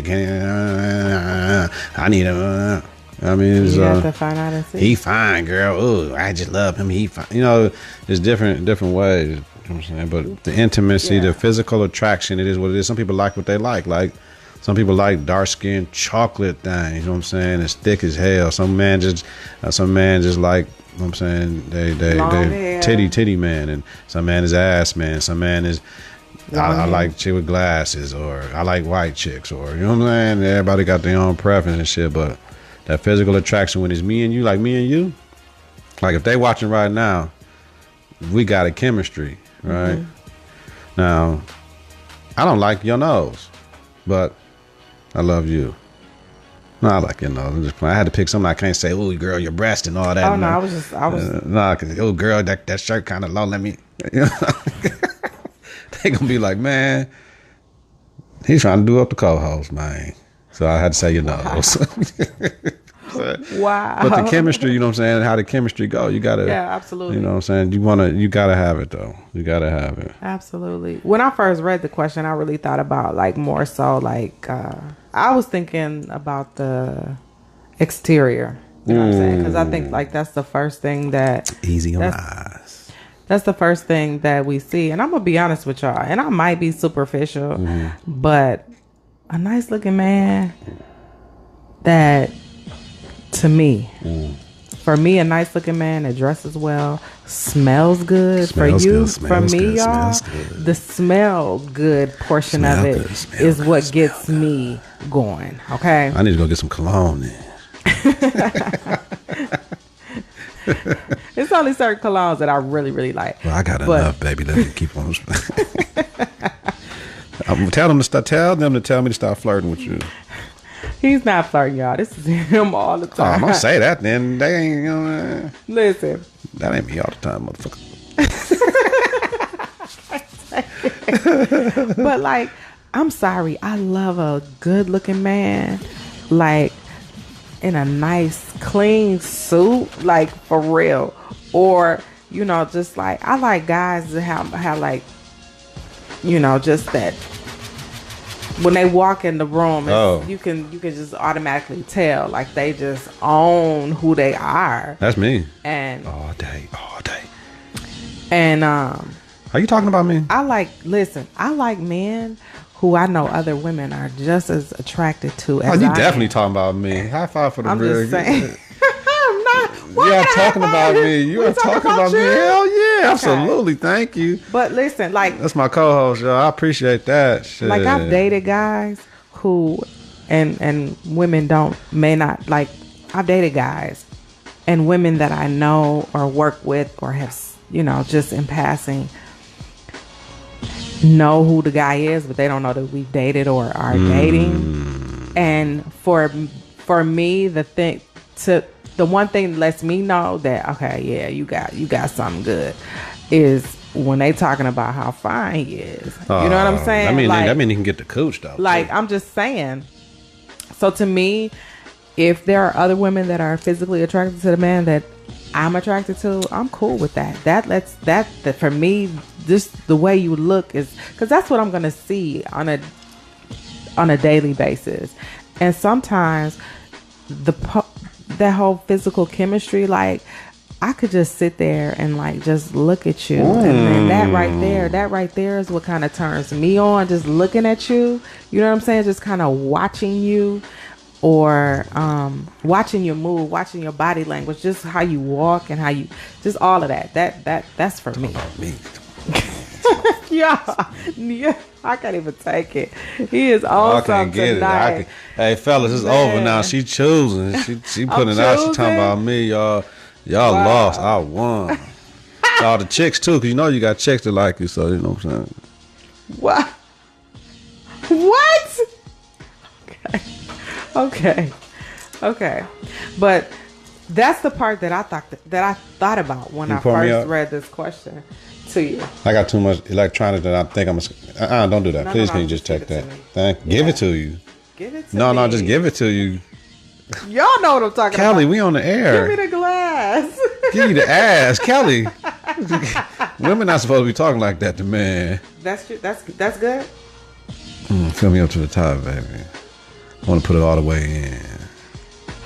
need a. I mean, it's, you have to find out and see. He fine, girl. Oh, I just love him. He fine. You know, there's different ways. You know what I'm saying? But the intimacy, the physical attraction, it is what it is. Some people like what they like. Like some people like dark skinned chocolate things. You know what I'm saying? It's thick as hell. Some man just like know what I'm saying? They hair. titty man, and some man is ass man, some man is I like chick with glasses, or I like white chicks, or you know what I'm saying? Everybody got their own preference and shit, but that physical attraction when it's me and you, like me and you, like if they watching right now, we got a chemistry, right? Now, I don't like your nose, but I love you. No, I like your nose. I'm just playing. I had to pick something I can't say, oh, girl, your breast and all that. Oh, no, I was. Nah, because, oh, girl, that shirt kind of low. Let me, you know. They gonna be like, man, he's trying to do up the co-host, man. So I had to say your nose. Wow. But the chemistry, you know what I'm saying? How the chemistry go, you gotta. Yeah, absolutely. You know what I'm saying? You gotta have it though. You gotta have it. Absolutely. When I first read the question, I really thought about like more so like I was thinking about the exterior. You know what I'm saying? Because I think like that's the first thing that easy on eyes. That's the first thing that we see. And I'm gonna be honest with y'all, and I might be superficial, but a nice looking man that, to me, for me, a nice looking man that dresses well, smells good. Smells for you, good, for me, good, y'all, the smell good portion of it is what gets me going. Okay, I need to go get some cologne then. It's only certain colognes that I really, really like. Well, I got enough, baby. Let me keep on. Tell them to tell me to stop flirting with you. He's not flirting, y'all. This is him all the time. Oh, don't say that then. They ain't, you know, listen. That ain't me all the time, motherfucker. But like, I'm sorry. I love a good looking man, like in a nice, clean suit, like for real. Or, you know, just like, I like guys that have like, you know, just that. When they walk in the room, you can just automatically tell, like they just own who they are. That's me. And all day. And are you talking about me? I like men who I know other women are just as attracted to as you I definitely am. talking about me. High five for the I'm real. just saying. I'm not. You are talking about me. You are talking about me. Hell yeah, okay. Absolutely. Thank you. But listen, like, that's my co-host, y'all. I appreciate that. Shit. Like, I've dated guys who, and women may not like. I've dated guys and women that I know or work with or have, you know, just in passing, know who the guy is, but they don't know that we've dated or are dating. And for me, the one thing that lets me know that, okay, yeah, you got something good, is when they talking about how fine he is. You know what I'm saying? That mean he can get the cooch though. Like, I'm just saying. So to me, if there are other women that are physically attracted to the man that I'm attracted to, I'm cool with that. That for me, just the way you look is, because that's what I'm gonna see on a daily basis. And sometimes that whole physical chemistry, like, I could just sit there and like just look at you, and then that right there is what kind of turns me on. Just looking at you, you know what I'm saying? Just kind of watching you, or watching your move, watching your body language, just how you walk and how you, just all of that. That's for me. Yeah, I can't even take it. He is on something tonight. Hey, fellas, it's over now. She choosing. She putting it out. She talking about me, y'all. Y'all lost. I won. All the chicks too, because you know you got chicks that like you. So you know what I'm saying. What? Okay. But that's the part that I thought about when I first read this question to you. I got too much electronics that I think I'm don't do that. No, Please, no, can you just check that? Yeah. Give it to you. Give it to me. No, just give it to you. Y'all know what I'm talking about. Kelly, we on the air. Give me the glass. Give you the ass, Kelly. Women not supposed to be talking like that to men. That's good. Fill me up to the top, baby. I want to put it all the way in.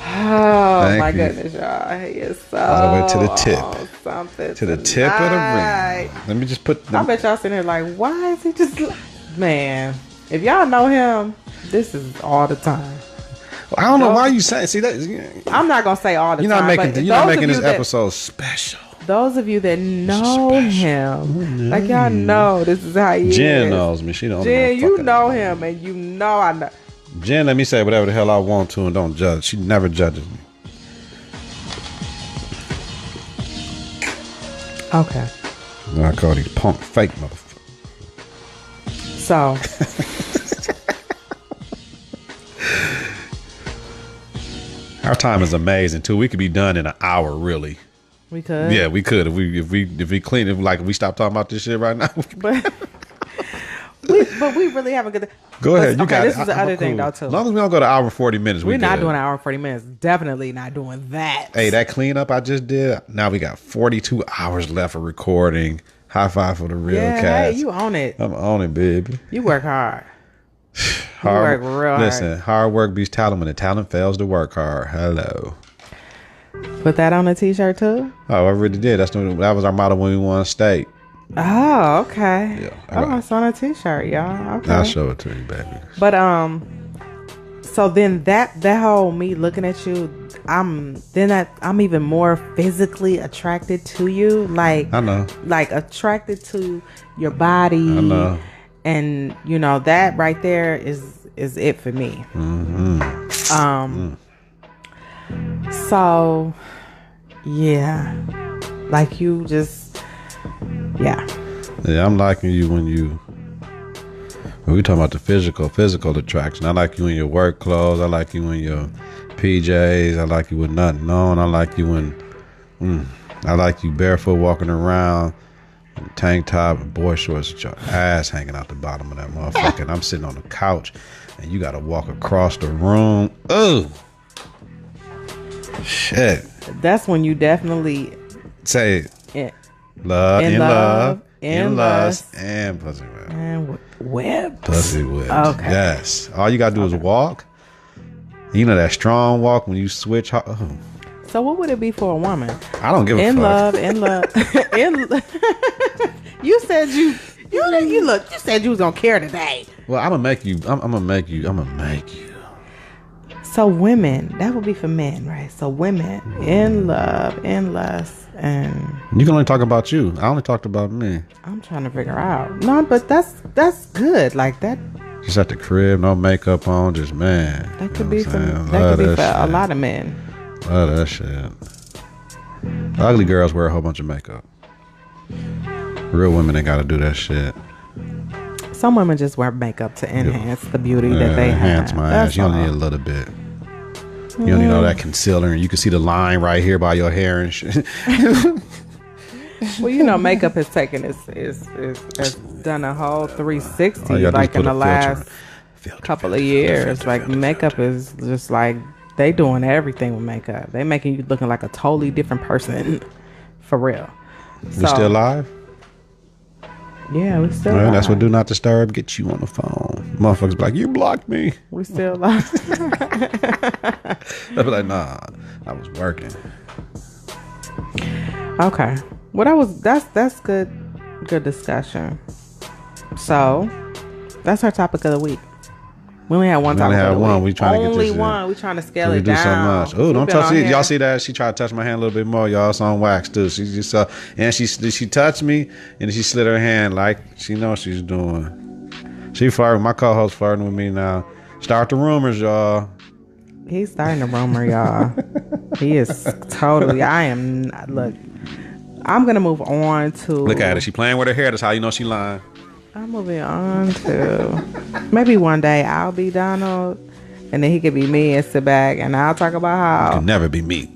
Oh, my goodness, y'all. He is so all the way to the tip. Something to the tip of the ring. Let me just put I bet y'all sitting here like, why is he just... Man, if y'all know him, this is all the time. I don't know why you saying. See that? I'm not gonna say all the You're time. You're not making this episode special. Those of you that know him, like y'all know this is how he is. Jen knows me. She don't. Jen, you know him, and you know I know. Jen, let me say whatever the hell I want to and don't judge. She never judges me. Okay. I call these punk fake motherfuckers. So. Our time is amazing too. We could be done in an hour, really. We could. Yeah, we could if we clean it. Like if we stop talking about this shit right now. But we really have a good. Go ahead. You got this is the other thing though too. As long as we don't go to hour and 40 minutes, we're not doing an hour and 40 minutes. Definitely not doing that. Hey, that cleanup I just did. Now we got 42 hours left of recording. High five for the real cast. Hey, you own it. I'm on it, baby. You work hard. You work real hard. Listen, hard work beats talent when the talent fails to work hard. Hello. Put that on a t-shirt too? Oh, I really did. That was our motto when we won state. Oh, okay. Yeah. Oh, it's on a t-shirt, y'all. Okay. I'll show it to you, baby. But so then that whole me looking at you, I'm even more physically attracted to you. Like, I know. Like attracted to your body. I know. And you know that right there is it for me. Mm-hmm. So yeah, like you just yeah, I'm liking you when we talking about the physical attraction. I like you in your work clothes. I like you in your PJs. I like you with nothing on. I like you I like you barefoot walking around. Tank top and boy shorts with your ass hanging out the bottom of that motherfucker. And I'm sitting on the couch and you gotta walk across the room. Oh shit. That's when you definitely say it. Love, in lust, and pussy whip. And whip. Pussy whip. Okay. Yes. All you gotta do is walk. You know that strong walk when you switch. Oh. So what would it be for a woman? I don't give a fuck. In love. You said you said you was gonna care today. Well, I'm gonna make you. So women, that would be for men, right? So women in love, in lust, and you can only talk about you. I only talked about me. I'm trying to figure out. No, but that's good. Like that. Just at the crib, no makeup on, just man. That could be for a lot of men. Love that shit. Ugly girls wear a whole bunch of makeup. Real women ain't gotta do that shit. Some women just wear makeup to enhance the beauty that they have. Enhance my ass. You only need a little bit. You don't need all that concealer, and you can see the line right here by your hair and shit. Well, you know, makeup has taken has done a whole 360 like in the last couple of years. Like makeup is just like. They doing everything with makeup. They making you looking like a totally different person. For real. We still live? Yeah, we still live. That's what Do Not Disturb get you on the phone. Motherfuckers be like, you blocked me. We still live. They'll be like, nah, I was working. Okay. Well, that's good discussion. So that's our topic of the week. We only had one topic. We only had one. We trying to get this. One. We trying to scale it down. Do so much. Oh, don't touch it. Y'all see that? She tried to touch my hand a little bit more. Y'all, it's on wax too. She just and she touched me and she slid her hand like she knows she's doing. She flirting. My co-host flirting with me now. Start the rumors, y'all. He's starting the rumor, y'all. He is totally. Look, I'm gonna move on to. Look at it. She playing with her hair. That's how you know she lying. I'm moving on to maybe one day I'll be Donald and then he could be me and sit back and I'll talk about how you can never be me.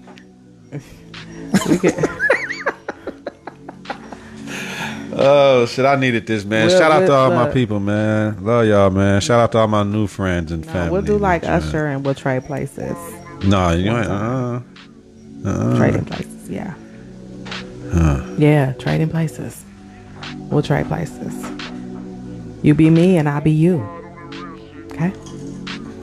Oh shit, I needed this, man. Shout out to all my people, man. Love y'all, man. Shout out to all my new friends and family. We'll do like Usher and we'll trade places. No, you ain't trading places, yeah. Yeah, trading places. We'll trade places. You be me and I'll be you. Okay?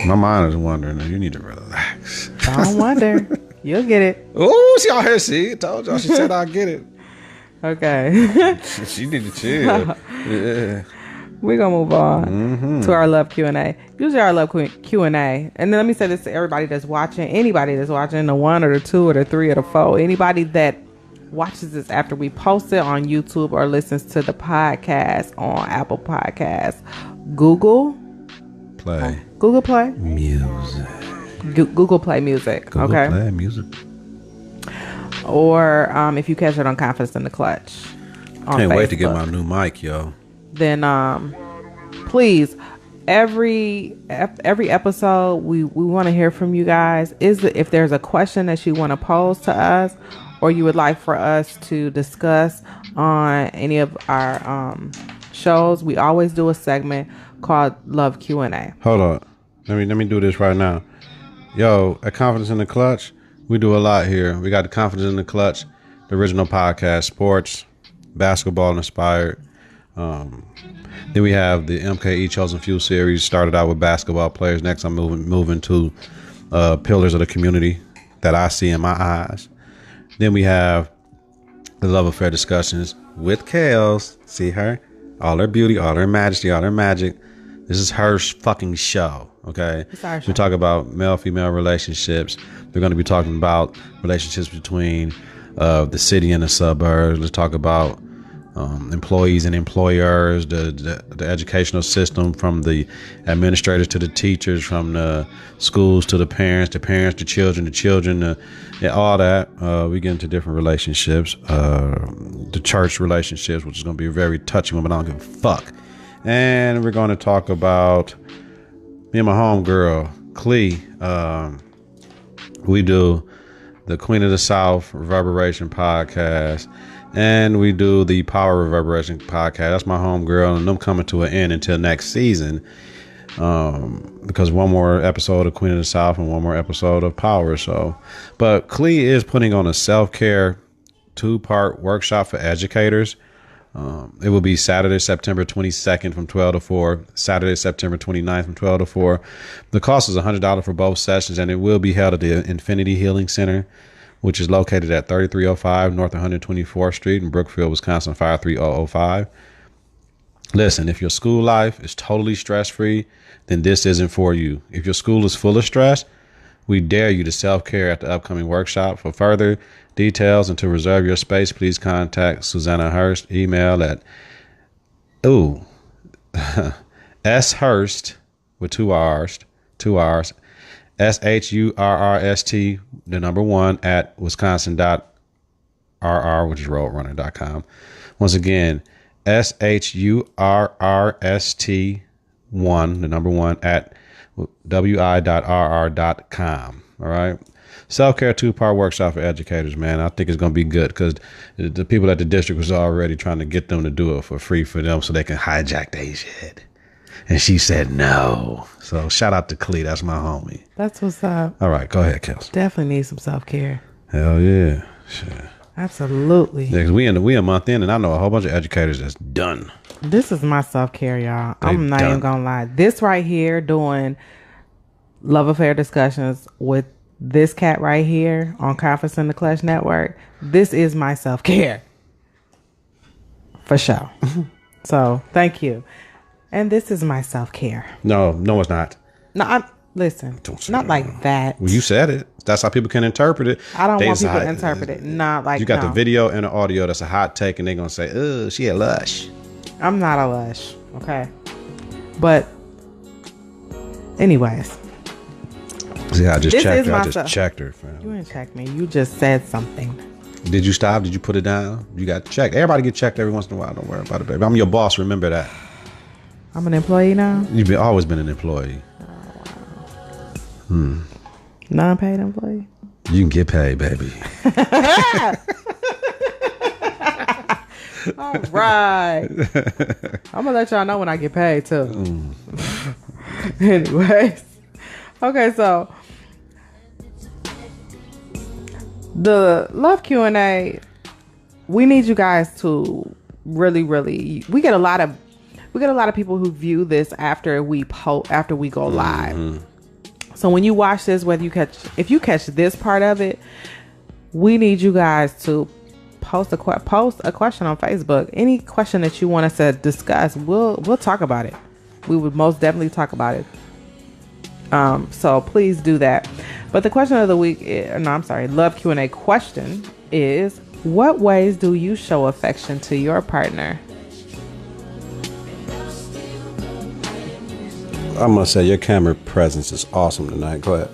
My mind is wondering. You need to relax. Don't wonder. You'll get it. Oh, see y'all here. See, I told y'all. She said I'll get it. Okay. She need to chill. Yeah. We're gonna move on to our love Q&A. Usually our love Q&A, and then let me say this to everybody that's watching, anybody that's watching, the 1 or the 2 or the 3 or the 4, anybody that watches this after we post it on YouTube or listens to the podcast on Apple Podcasts, Google Play Music. Google Play Music. Google okay. Play Music. Or if you catch it on Confidence in the Clutch. Can't wait to get my new mic, yo. Then please, every episode we want to hear from you guys. If there's a question that you want to pose to us, or you would like for us to discuss on any of our shows, we always do a segment called Love Q&A. Hold on, let me do this right now. Yo, at Confidence in the Clutch, we do a lot here. We got the Confidence in the Clutch, the original podcast, sports, basketball inspired. Then we have the MKE Chosen Few series. Started out with basketball players. Next, I'm moving to pillars of the community that I see in my eyes. Then we have the love affair discussions with Kels. See her, all her beauty, all her majesty, all her magic. This is her fucking show. Okay, it's our show. We talk about male-female relationships. We're going to be talking about relationships between the city and the suburbs. Let's talk about employees and employers, the educational system, from the administrators to the teachers, from the schools to the parents, the children, all that. We get into different relationships, the church relationships, which is going to be a very touchy one, but I don't give a fuck. And we're going to talk about me and my homegirl, Klee. We do the Queen of the South Reverberation podcast. And we do the Power Reverberation podcast. That's my homegirl, and them coming to an end until next season. Because one more episode of Queen of the South and one more episode of Power. But Klee is putting on a self-care 2-part workshop for educators. It will be Saturday, September 22nd from 12 to 4. Saturday, September 29th from 12 to 4. The cost is $100 for both sessions, and it will be held at the Infinity Healing Center, which is located at 3305 North 124th Street in Brookfield, Wisconsin, 53005. Listen, if your school life is totally stress-free, then this isn't for you. If your school is full of stress, we dare you to self-care at the upcoming workshop. For further details and to reserve your space, please contact Susanna Hurst. Email at shurst with two R's, SHURRST, 1 at wisconsin.rr, which is roadrunner.com. Once again, SHURRST 1 at wi.rr.com. All right. Self-care 2-part workshop for educators, man. I think it's going to be good because the people at the district was already trying to get them to do it for free for them so they can hijack their shit. And she said no. So shout out to Klee. That's my homie. That's what's up. All right. Go ahead, Kels. Definitely need some self-care. Hell yeah. Shit. Absolutely. Yeah, 'cause we a month in, and I know a whole bunch of educators that's done. This is my self-care, y'all. I'm not even going to lie. This right here, doing love affair discussions with this cat right here on Confidence in the Clutch Network, this is my self-care. For sure. So, thank you. And this is my self-care. No, it's not. No, listen, not like that. Well, you said it. That's how people can interpret it. I don't want people to interpret it. Not like you got the video and the audio. That's a hot take, and they're gonna say, "Oh, she a lush." I'm not a lush, okay. But, anyways. See, I just checked her. I just checked her, fam. You didn't check me. You just said something. Did you stop? Did you put it down? You got checked. Everybody get checked every once in a while. Don't worry about it, baby. I'm your boss. Remember that. I'm an employee now? You've always been an employee. Oh, wow. Non-paid employee? You can get paid, baby. All right. I'm going to let y'all know when I get paid, too. Anyways. Okay, so the love Q&A, we need you guys to really, we get a lot of people who view this after we go live. Mm-hmm. So when you watch this, if you catch this part of it, we need you guys to post a question on Facebook. Any question that you want us to discuss, we'll talk about it. We would most definitely talk about it. So please do that. But the question of the week, love Q&A question is, what ways do you show affection to your partner? I'm going to say your camera presence is awesome tonight. Go ahead.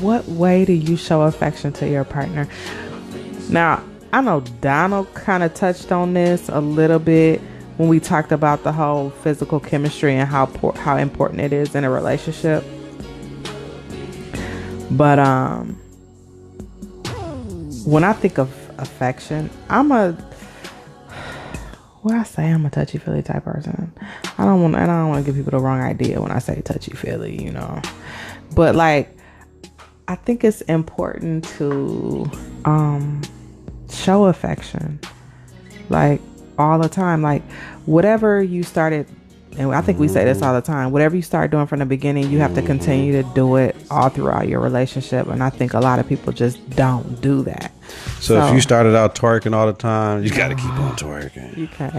What way do you show affection to your partner? Now, I know Donald kind of touched on this a little bit when we talked about the whole physical chemistry and how important it is in a relationship. But when I think of affection, I'm a touchy-feely type person. I don't want to give people the wrong idea when I say touchy-feely, you know. But like, I think it's important to show affection, like, all the time. Like, whatever you started, and I think we say this all the time, whatever you start doing from the beginning, you have to continue to do it all throughout your relationship. And I think a lot of people just don't do that. So if you started out twerking all the time, you got to keep on twerking. You can't.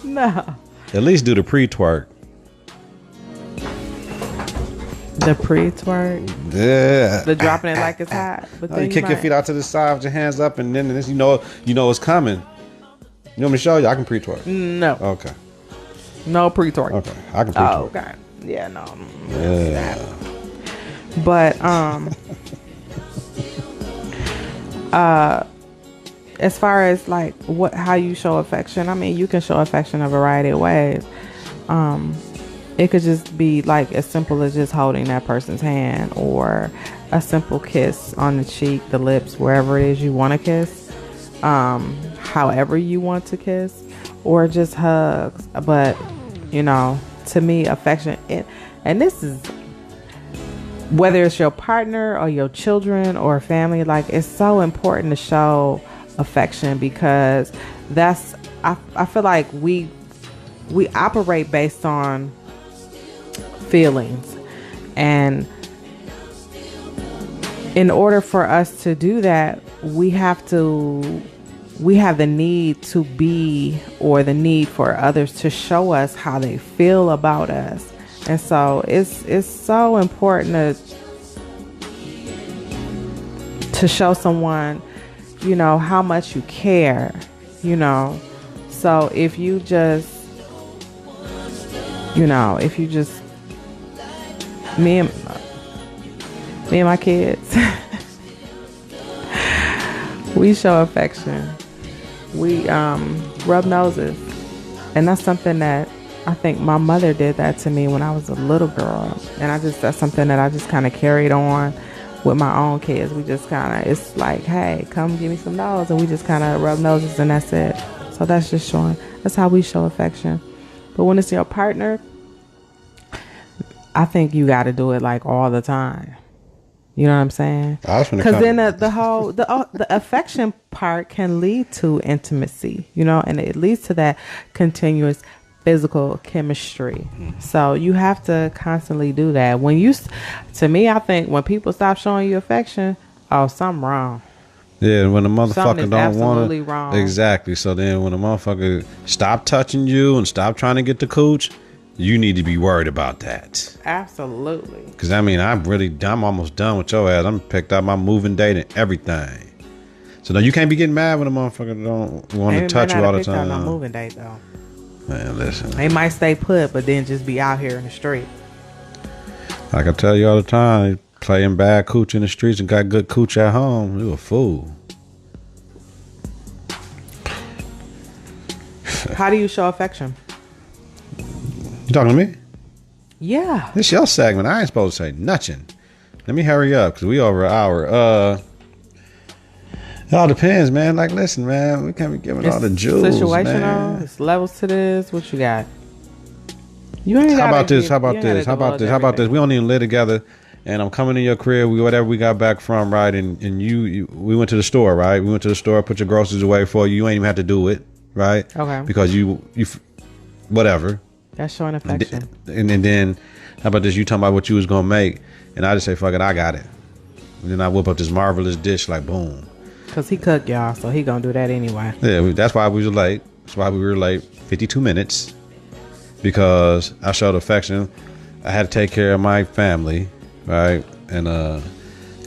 No. At least do the pre-twerk. The pre-twerk? Yeah. The dropping it like it's hot. But then you kick your feet out to the side with your hands up, and then this, you know it's coming. You want me to show you? I can pre-twerk. No. Okay. No pre-twerk. Okay. I can pre-twerk. Oh, okay. Yeah, no. Yeah. But as far as like how you show affection, I mean, you can show affection a variety of ways. It could just be like as simple as just holding that person's hand, or a simple kiss on the cheek, the lips, wherever it is you want to kiss, however you want to kiss, or just hugs. But you know, to me, affection, and this is whether it's your partner or your children or family, like, it's so important to show affection, because that's, I feel like we operate based on feelings, and in order for us to do that, we have the need to be, or the need for others to show us how they feel about us. And so it's so important to show someone, you know, how much you care, you know. So if you just me and my kids, we show affection. We rub noses, and that's something that I think my mother did that to me when I was a little girl, and that's something that I just kind of carried on with my own kids. We just kind of, it's like, hey, come give me some nose, and we just kind of rub noses, and that's it. So that's how we show affection. But when it's your partner, I think you got to do it like all the time. You know what I'm saying? Because then the affection part can lead to intimacy, you know, and it leads to that continuous physical chemistry. So you have to constantly do that. To me, I think when people stop showing you affection, something wrong. Yeah, when the motherfucker don't want to. Wrong. Exactly. So then when the motherfucker stop touching you and stop trying to get the cooch, you need to be worried about that. Absolutely. Because I mean, I'm almost done with your ass. I'm picked up my moving date and everything. So now you can't be getting mad when a motherfucker don't want to touch you all the time. My moving date though. Man, listen. They might stay put, but then just be out here in the street. Like I tell you all the time, playing bad cooch in the streets and got good cooch at home, you a fool. How do you show affection? You talking to me? Yeah. This your segment. I ain't supposed to say nothing. Let me hurry up because we over an hour. It all depends, man. Like, listen, man, we can't be giving all the jewels, situational, man. It's levels to this. What you got? You ain't How about this? We don't even live together, and I'm coming to your crib. Whatever we got back from, right? And we went to the store, right? We went to the store, put your groceries away for you. You ain't even have to do it, right? Okay. Because you whatever. That's showing affection. And then, how about this? You talking about what you was gonna make, and I just say, fuck it, I got it. And then I whip up this marvelous dish, like boom. Because he cooked, y'all, so he gonna do that anyway. Yeah, that's why we were late. That's why we were late 52 minutes. Because I showed affection. I had to take care of my family, right? And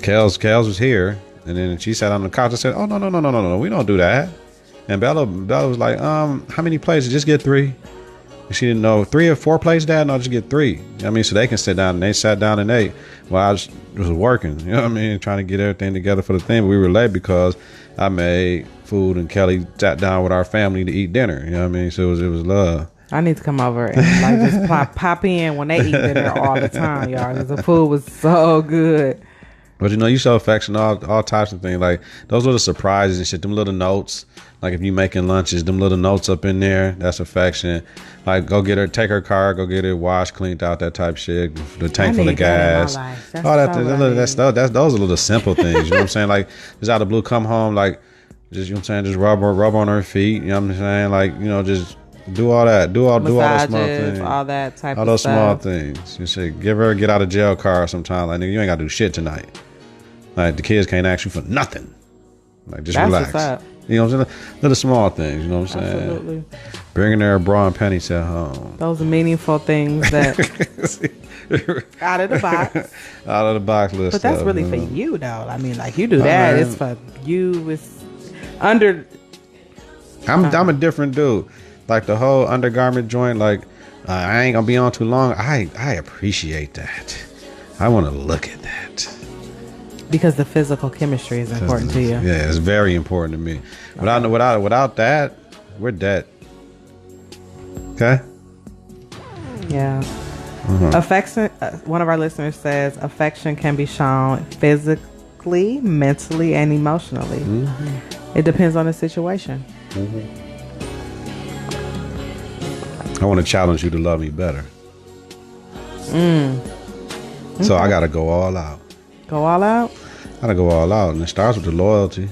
Kels was here. And then she sat on the couch and said, oh, no, we don't do that. And Bella was like, how many plates? Just get 3. And she didn't know 3 or 4 plates, Dad? No, just get 3. I mean, so they can sit down. And they sat down and ate while I was working. You know what I mean? Trying to get everything together for the thing. But we were late because I made food and Kelly sat down with our family to eat dinner. You know what I mean? So it was love. I need to come over and like just pop in when they eat dinner all the time, y'all. Because the food was so good. But you show affection, all types of things. Like those little surprises and shit, them little notes. Like if you making lunches, them little notes up in there, that's affection. Like take her car, go get it washed, cleaned out, that type shit. The tank full of gas. Those are little simple things. You know what I'm saying? Like just out of the blue, come home, like just just rub on her feet. You know what I'm saying? Like just do all that. Do all those small things. All that type of stuff. All those small things. You say give her a get out of jail card sometime. Like you ain't gotta do shit tonight. Like the kids can't ask you for nothing. Like just relax. What's up. You know what I'm saying? Little small things. You know what I'm saying? Absolutely. Bringing their bra and panties at home. Those are meaningful things that out of the box. Out of the box list. But that's really for you though. I mean, like you do that. It's for you. It's under. I'm a different dude. Like the whole undergarment joint. Like I ain't gonna be on too long. I appreciate that. I want to look at that. Because the physical chemistry is important to you. Yeah, it's very important to me. Without that, we're dead. Okay? Yeah. Affection, one of our listeners says, affection can be shown physically, mentally, and emotionally. It depends on the situation. I want to challenge you to love me better. So I got to go all out. Go all out? Gotta go all out. And it starts with the loyalty.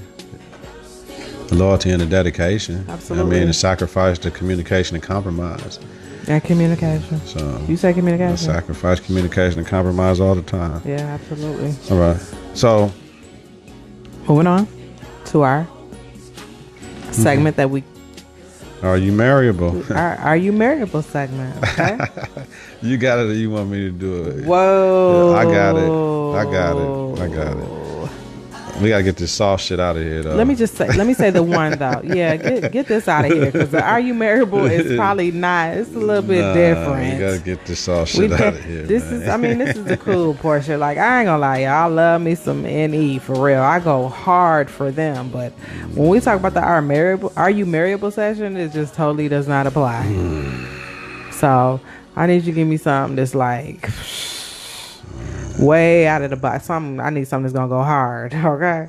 The loyalty and the dedication. Absolutely. I mean, the sacrifice, the communication, and compromise. Yeah, communication. So you say communication? Sacrifice, communication, and compromise all the time. Yeah, absolutely. All right. So moving on to our segment that we Are you marriable? Are you marriable segment? Okay. You got it. Or you want me to do it? Whoa! Yeah, I got it. We gotta get this soft shit out of here, though. Let me say the one though. Yeah, get this out of here because the "Are you marriable" is probably not. It's a little bit different. We gotta get this soft shit out of here. This is the cool portion. Like I ain't gonna lie, y'all. I love me some NE for real. I go hard for them, but when we talk about the "Are you marriable" session, it just totally does not apply. So I need you to give me something that's like way out of the box. I need something that's gonna go hard. Okay.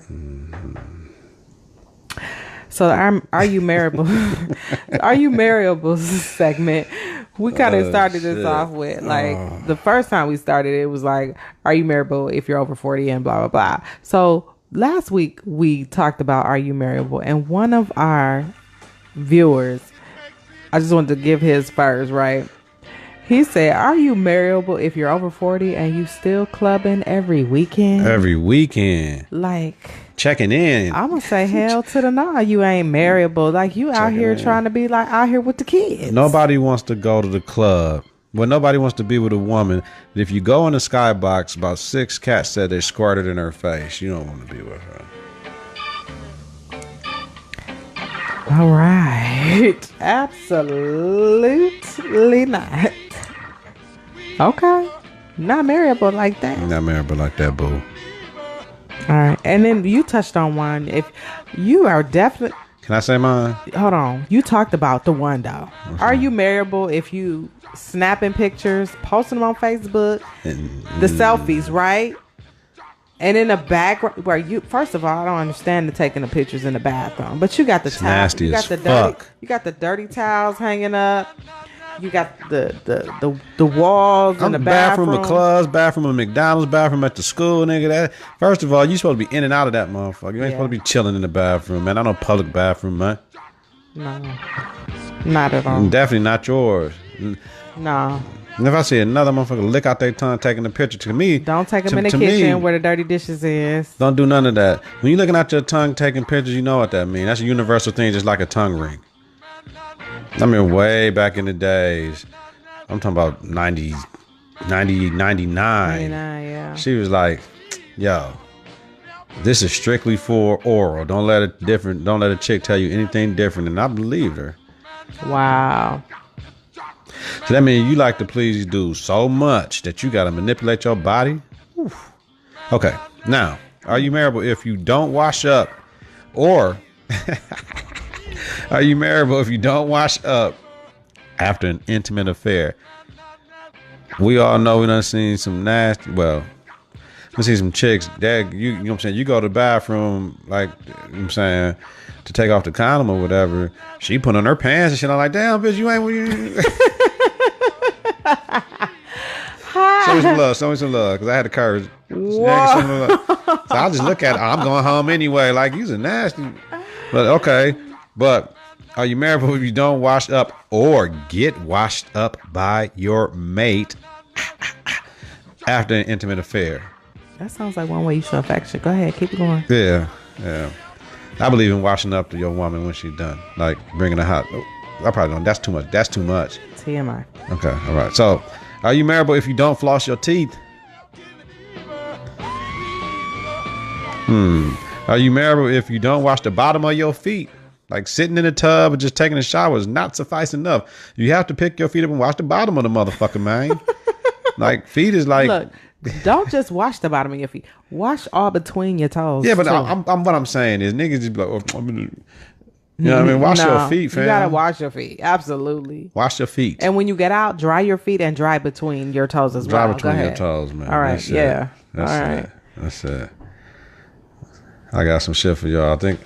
So are you marriable? Are you marriable segment? We kind of started this off with like the first time we started it was like, are you marriable if you're over 40 and blah blah blah. So last week we talked about are you marriable, and one of our viewers, I just wanted to give his first, right? He said, are you marriable if you're over 40 and you still clubbing every weekend? Every weekend. Like. Checking in. I'm going to say hell to the no. You ain't marriable. Like you out here trying to be like out here with the kids. Nobody wants to go to the club. Well, nobody wants to be with a woman. If you go in the skybox, about 6 cats said they squirted in her face. You don't want to be with her. All right. Absolutely not. Okay. Not marriable like that. Not marriable like that, boo. All right. And then you touched on one. If you are definitely... Can I say mine? Hold on. You talked about the one, though. Are you marriable if you snapping pictures, posting them on Facebook, the selfies, right? And in the background, where you, first of all, I don't understand the taking the pictures in the bathroom, but you got the towels, you got the dirty, you got the dirty towels hanging up, you got the walls in the bathroom, of clubs, bathroom of McDonald's, bathroom at the school, nigga. That first of all, you supposed to be in and out of that motherfucker. You ain't supposed to be chilling in the bathroom, man. I know public bathroom, man. No, not at all. Definitely not yours. No. And if I see another motherfucker lick out their tongue taking a picture, to me, Don't take them in the to kitchen me, where the dirty dishes is. don't do none of that. When you're looking at your tongue taking pictures, you know what that means. That's a universal thing, just like a tongue ring. I mean, way back in the days. I'm talking about 99. 99, yeah. She was like, yo, this is strictly for oral. Don't let a chick tell you anything different. And I believed her. Wow. So that means you like to please these dudes so much that you got to manipulate your body? Oof. Okay. Now, are you marriable if you don't wash up? Or are you marriable if you don't wash up after an intimate affair? We all know we done seen some nasty, well, we see some chicks that, you know what I'm saying, you go to the bathroom, like, you know what I'm saying, to take off the condom or whatever, she put on her pants and shit. I'm like, damn, bitch, you ain't... Show me some love, because I had the courage. So I just look at it, I'm going home anyway, like, you's a nasty. But, okay, but are you married if you don't wash up or get washed up by your mate after an intimate affair? That sounds like one way you show affection. Go ahead, keep it going. Yeah. I believe in washing up to your woman when she's done, like bringing her hot. I probably don't. That's too much. TMI. Okay, all right. So, are you marriable if you don't floss your teeth? Are you marriable if you don't wash the bottom of your feet? Like sitting in the tub or just taking a shower is not suffice enough. You have to pick your feet up and wash the bottom of the motherfucker, man. Like feet is like. Look, don't just wash the bottom of your feet. Wash all between your toes. Yeah, but what I'm saying is niggas just be like, oh, you know what I mean? Wash your feet, fam. You gotta wash your feet. Absolutely. Wash your feet. And when you get out, dry your feet and dry between your toes as well. Dry between your toes, man. All right. Yeah. That's all it. right. That's it. I got some shit for y'all. I think.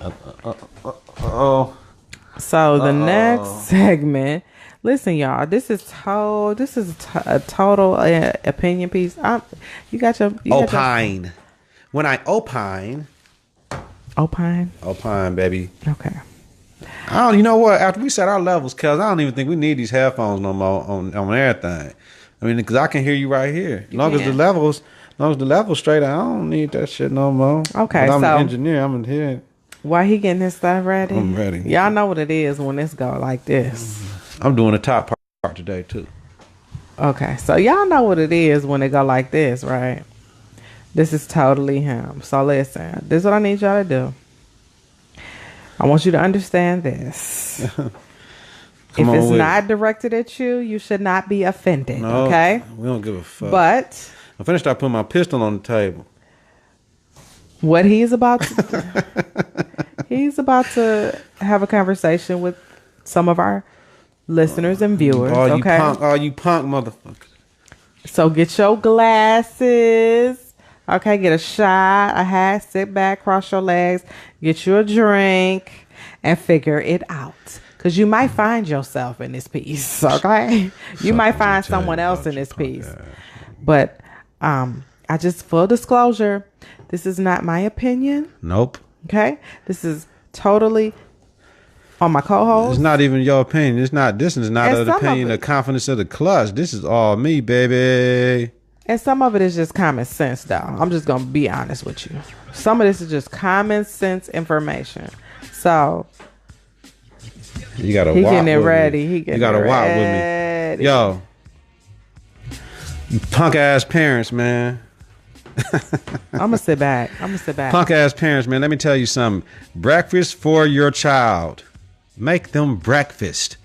So the next segment. Listen, y'all. This is a total opinion piece. You got your opine. When I opine, baby. Okay. You know what? After we set our levels, Kels, I don't even think we need these headphones no more on everything. I mean, because I can hear you right here. As long as the levels straight, I don't need that shit no more. Okay, but I'm an engineer. I'm in here. While he getting his stuff ready, I'm ready. Y'all know what it is when this go like this. I'm doing the top part today too. Okay, so y'all know what it is when it go like this, right? This is totally him. So listen, this is what I need y'all to do. I want you to understand this. If it's not directed at you, you should not be offended. No, okay? We don't give a fuck. But I'm finna start putting my pistol on the table. What he's about to have a conversation with some of our listeners and viewers. All Okay, you punk motherfuckers. So get your glasses. Okay, get a shot, a hat, sit back, cross your legs, get you a drink, and figure it out. Because you might find yourself in this piece, okay? You might find someone else in this piece. But I just, full disclosure, this is not my opinion. Nope. Okay? This is totally on my co-host. It's not even your opinion. This is not an opinion of Confidence of the Klutch. This is all me, baby. And some of it is just common sense, though. I'm just going to be honest with you. Some of this is just common sense information. So, you got to walk getting it with ready. Me. You got to walk with me. Yo, you punk ass parents, man. I'm going to sit back. Punk ass parents, man. Let me tell you something. Breakfast for your child. Make them breakfast.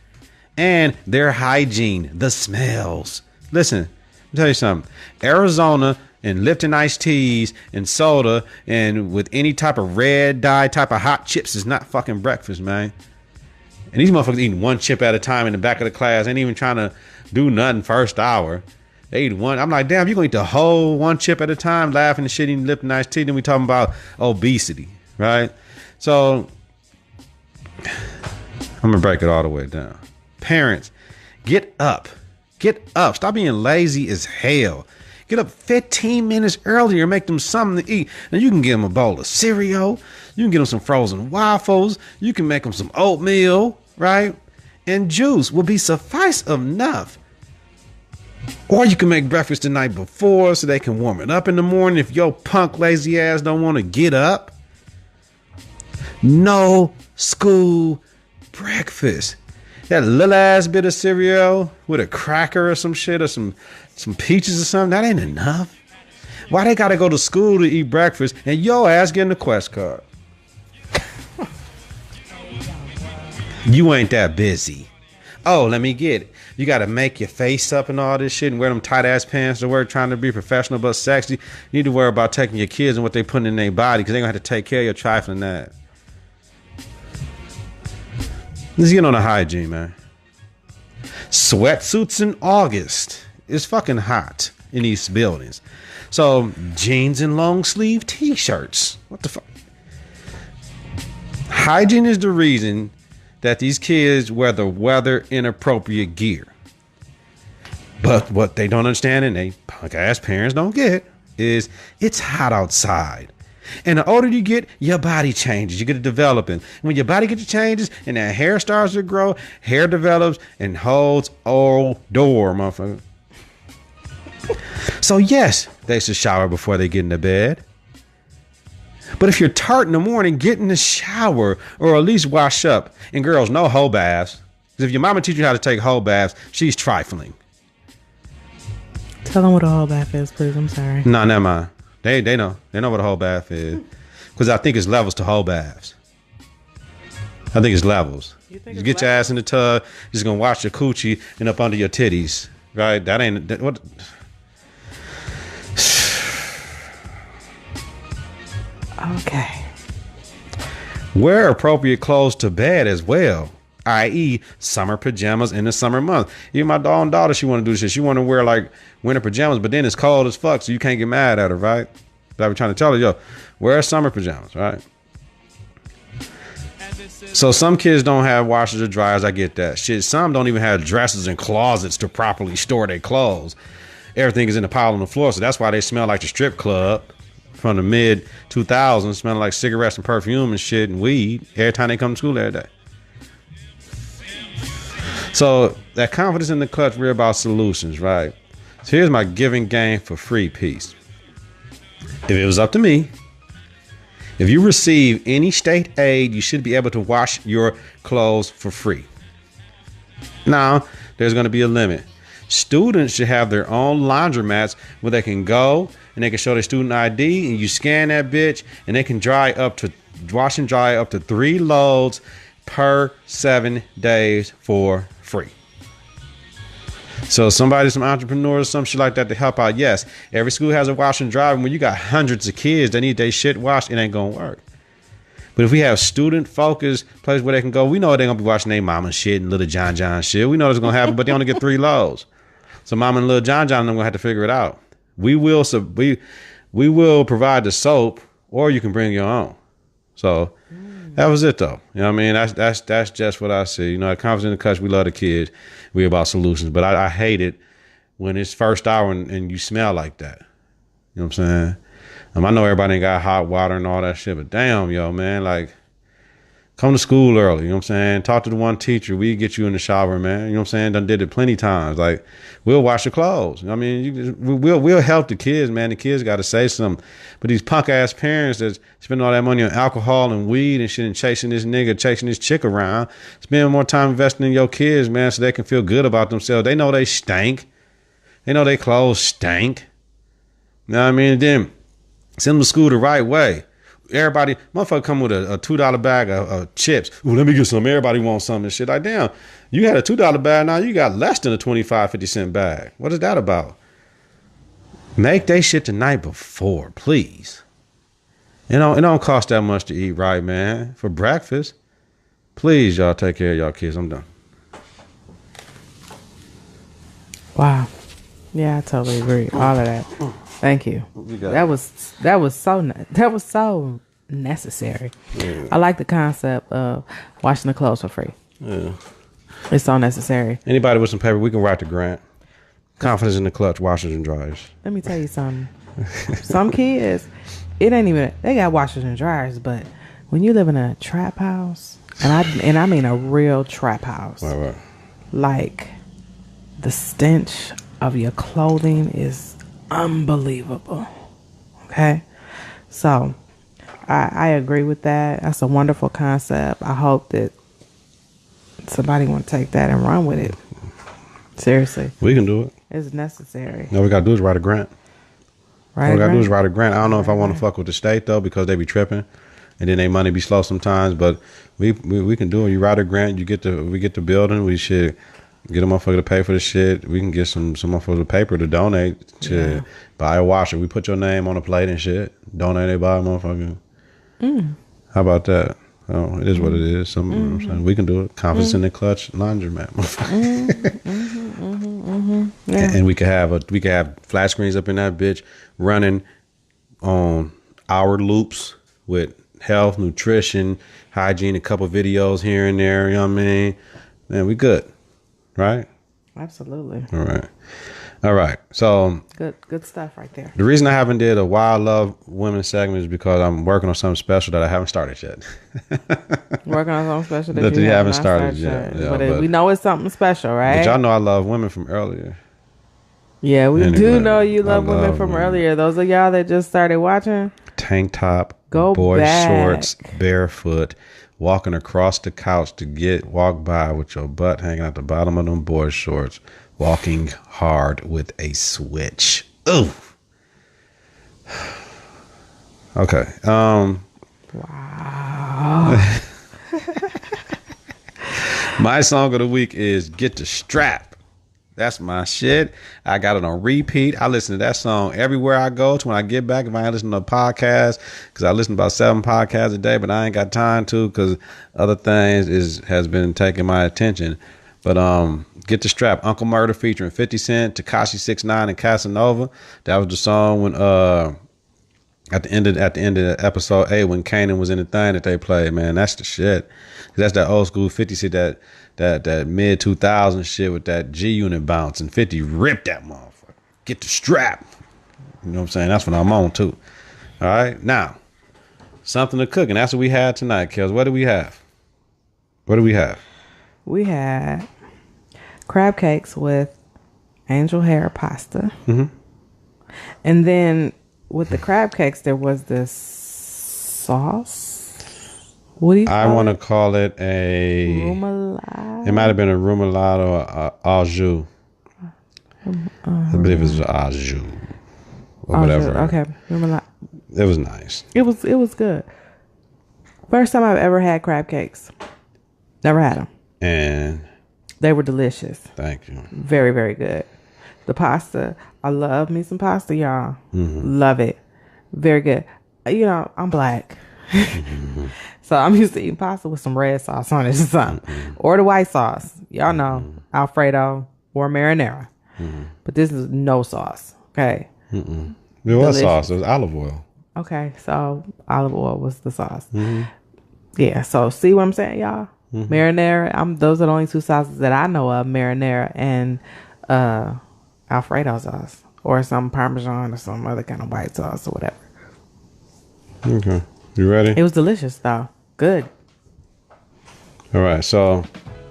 And their hygiene. The smells. Listen. Let me tell you something. Arizona and Lipton iced teas and soda and with any type of red dye type of hot chips is not fucking breakfast, man. And these motherfuckers eating one chip at a time in the back of the class. Ain't even trying to do nothing first hour. They eat one. I'm like, damn, you gonna eat the whole one chip at a time, laughing and shit, eating Lipton iced tea. Then we talking about obesity, right? So I'm gonna break it all the way down. Parents, get up. Get up. Stop being lazy as hell. Get up 15 minutes earlier. Make them something to eat. Now you can give them a bowl of cereal. You can get them some frozen waffles. You can make them some oatmeal, right? and juice will be suffice enough. Or you can make breakfast the night before so they can warm it up in the morning if your punk lazy ass don't want to get up. No school breakfast. That little ass bit of cereal with a cracker or some shit or some peaches or something, that ain't enough. Why they gotta go to school to eat breakfast and your ass getting a Quest card? You ain't that busy. Oh, let me get it. You got to make your face up and all this shit and wear them tight ass pants to work trying to be professional but sexy. You need to worry about taking your kids and what they putting in their body because they're going to have to take care of your trifling that. Let's get on the hygiene, man. Sweatsuits in August. It's fucking hot in these buildings. So jeans and long sleeve t-shirts. What the fuck? Hygiene is the reason that these kids wear the weather inappropriate gear. But what they don't understand and they punk ass parents don't get is it's hot outside. And the older you get, your body changes. You get to developing. When your body gets to changes and that hair starts to grow, hair develops and holds all door, motherfucker. So yes, they should shower before they get into bed. But if you're tart in the morning, get in the shower or at least wash up. And girls, no whole baths. Because if your mama teaches you how to take whole baths, she's trifling. Tell them what a whole bath is, please. I'm sorry. No, never mind. They know. They know what a whole bath is. Because I think it's levels to whole baths. I think it's levels. You get your ass in the tub, you're just going to wash your coochie and up under your titties. Right? That ain't... what? Okay. Wear appropriate clothes to bed as well, i.e. summer pajamas in the summer month. Even my daughter, she want to do this shit. She want to wear like winter pajamas, but then it's cold as fuck, so you can't get mad at her, right? But I be trying to tell her, yo, wear summer pajamas, right? So some kids don't have washers or dryers. I get that shit. Some don't even have dressers and closets to properly store their clothes. Everything is in a pile on the floor, so that's why they smell like the strip club from the mid 2000s, smelling like cigarettes and perfume and shit and weed every time they come to school every day. So that confidence in the clutch, we're about solutions, right? So here's my giving game for free piece. If it was up to me, if you receive any state aid, you should be able to wash your clothes for free. Now, there's going to be a limit. Students should have their own laundromats where they can go and they can show their student ID and you scan that bitch and they can wash and dry up to 3 loads per 7 days for free. So some entrepreneurs, some shit like that to help out. Yes, every school has a wash and dry. When you got hundreds of kids that need their shit washed, it ain't gonna work. But if we have student focused place where they can go, we know they're gonna be washing their mama shit and little John shit. We know it's gonna happen, but they only get 3 loads. So mama and little John and them gonna have to figure it out. We will provide the soap, or you can bring your own. So that was it though. You know what I mean? That's just what I see. You know, at Confidence in the Clutch, we love the kids. We about solutions. But I hate it when it's first hour and you smell like that. You know what I'm saying? I know everybody ain't got hot water and all that shit, but damn, yo, man, like, come to school early, you know what I'm saying? Talk to the one teacher. We get you in the shower, man. You know what I'm saying? Done did it plenty times. Like, we'll wash your clothes. I mean, we'll help the kids, man. The kids got to say something. But these punk ass parents that spend all that money on alcohol and weed and shit and chasing this chick around, spend more time investing in your kids, man, so they can feel good about themselves. They know they stink. They know their clothes stink. You know what I mean? And then send them to school the right way. Everybody, motherfucker come with a $2 bag of chips. Ooh, let me get some. Everybody wants something and shit. Like, damn, you had a $2 bag. Now you got less than a 25-50 cent bag. What is that about? Make they shit the night before, please. You know, it don't cost that much to eat right, man. For breakfast. Please, y'all take care of y'all kids. I'm done. Wow. Yeah, I totally agree. All of that. Thank you. That was so necessary. Yeah. I like the concept of washing the clothes for free. Yeah. It's so necessary. Anybody with some paper, we can write the grant. Confidence in the Clutch, washers and dryers. Let me tell you something. Some kids, it ain't even, they got washers and dryers, but when you live in a trap house and I mean a real trap house. Right. Like the stench of your clothing is unbelievable. Okay, so I agree with that. That's a wonderful concept. I hope that somebody want to take that and run with it. Seriously, We can do it. it's necessary. All we gotta do is write a grant. Right? All we gotta do right? is write a grant. I don't know if I want to fuck with the state though, because they be tripping, and then they money be slow sometimes. But we can do it. You write a grant, we get the building. We should get a motherfucker to pay for the shit. We can get some motherfuckers of paper to donate to buy a washer. We put your name on a plate and shit. Donate, they buy a motherfucker. How about that? Oh, it is what it is. You know what I'm saying? We can do it. Confidence in the Klutch laundromat. And we could have flat screens up in that bitch running on hour loops with health, nutrition, hygiene, a couple videos here and there. You know what I mean? Man, we good, right? Absolutely. All right. So Good stuff right there. the reason I haven't did a Why I Love Women segment is because I'm working on something special that I haven't started yet. Working on something special That that you you haven't not started yet. Yeah, but we know it's something special, right? But y'all know I love women from earlier. Yeah, we Anyway, do know you love I women love from women. earlier. Those of y'all that just started watching, Tank top, Go boy back. shorts, barefoot, walking across the couch to walk by with your butt hanging out the bottom of them boy shorts, walking hard with a switch. Ooh. Okay. wow. My song of the week is Get the Strap. That's my shit. I got it on repeat. I listen to that song everywhere I go. To when I get back, if I ain't listening to a podcast, because I listen to about 7 podcasts a day, but I ain't got time to because other things has been taking my attention. But Get the Strap, Uncle Murder featuring 50 Cent, Tekashi 6ix9ine, and Casanova. That was the song when at the end of episode 8 when Kanan was in the thing that they played. Man, that's the shit. That's that old school 50 shit, that mid 2000 shit with that G Unit bounce, and 50 ripped that motherfucker. Get the strap. You know what I'm saying? That's what I'm on too. All right, now something to cook, and that's what we had tonight, Kels. What do we have? We had crab cakes with angel hair pasta. And then with the crab cakes, there was this sauce. What do you I want to call it a Remoulade? It might have been a remoulade or au jus. I believe it was au jus or whatever. Okay, remoulade. It was nice. It was good. First time I've ever had crab cakes. Never had them. And They were delicious. thank you. Very, very good. The pasta. I love me some pasta, y'all. Love it. Very good. You know, I'm black. So I'm used to eating pasta with some red sauce on it or something. Or the white sauce. Y'all know. Alfredo or marinara. But this is no sauce. Okay. It was Delicious. sauce. It was olive oil. Okay. So olive oil was the sauce. Yeah. So see what I'm saying, y'all? Marinara. Those are the only 2 sauces that I know of. Marinara and Alfredo sauce. Or some Parmesan or some other kind of white sauce or whatever. Okay. You ready? It was delicious though. Good. All right. So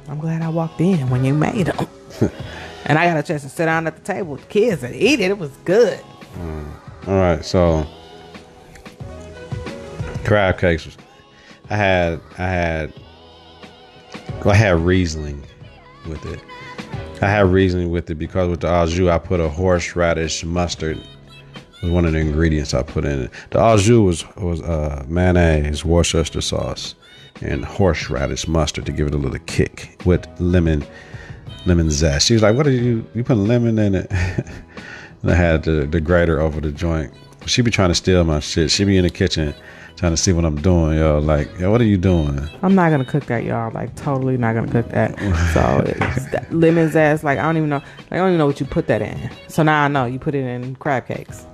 I'm glad I walked in when you made them. And I got a chance to sit down at the table with the kids and eat it. It was good. all right. So crab cakes. I had Riesling with it. I had Riesling with it because with the au jus I put a horseradish mustard. Was one of the ingredients I put in it. The au jus was mayonnaise, Worcester sauce, and horseradish mustard to give it a little kick with lemon zest. She was like, "What are you putting lemon in it?" And I had the grater over the joint. She be trying to steal my shit. She be in the kitchen trying to see what I'm doing, yo. Like, yo, what are you doing? I'm not gonna cook that, y'all. Like, totally not gonna cook that. So it's that lemon zest. Like, I don't even know what you put that in. So now I know you put it in crab cakes.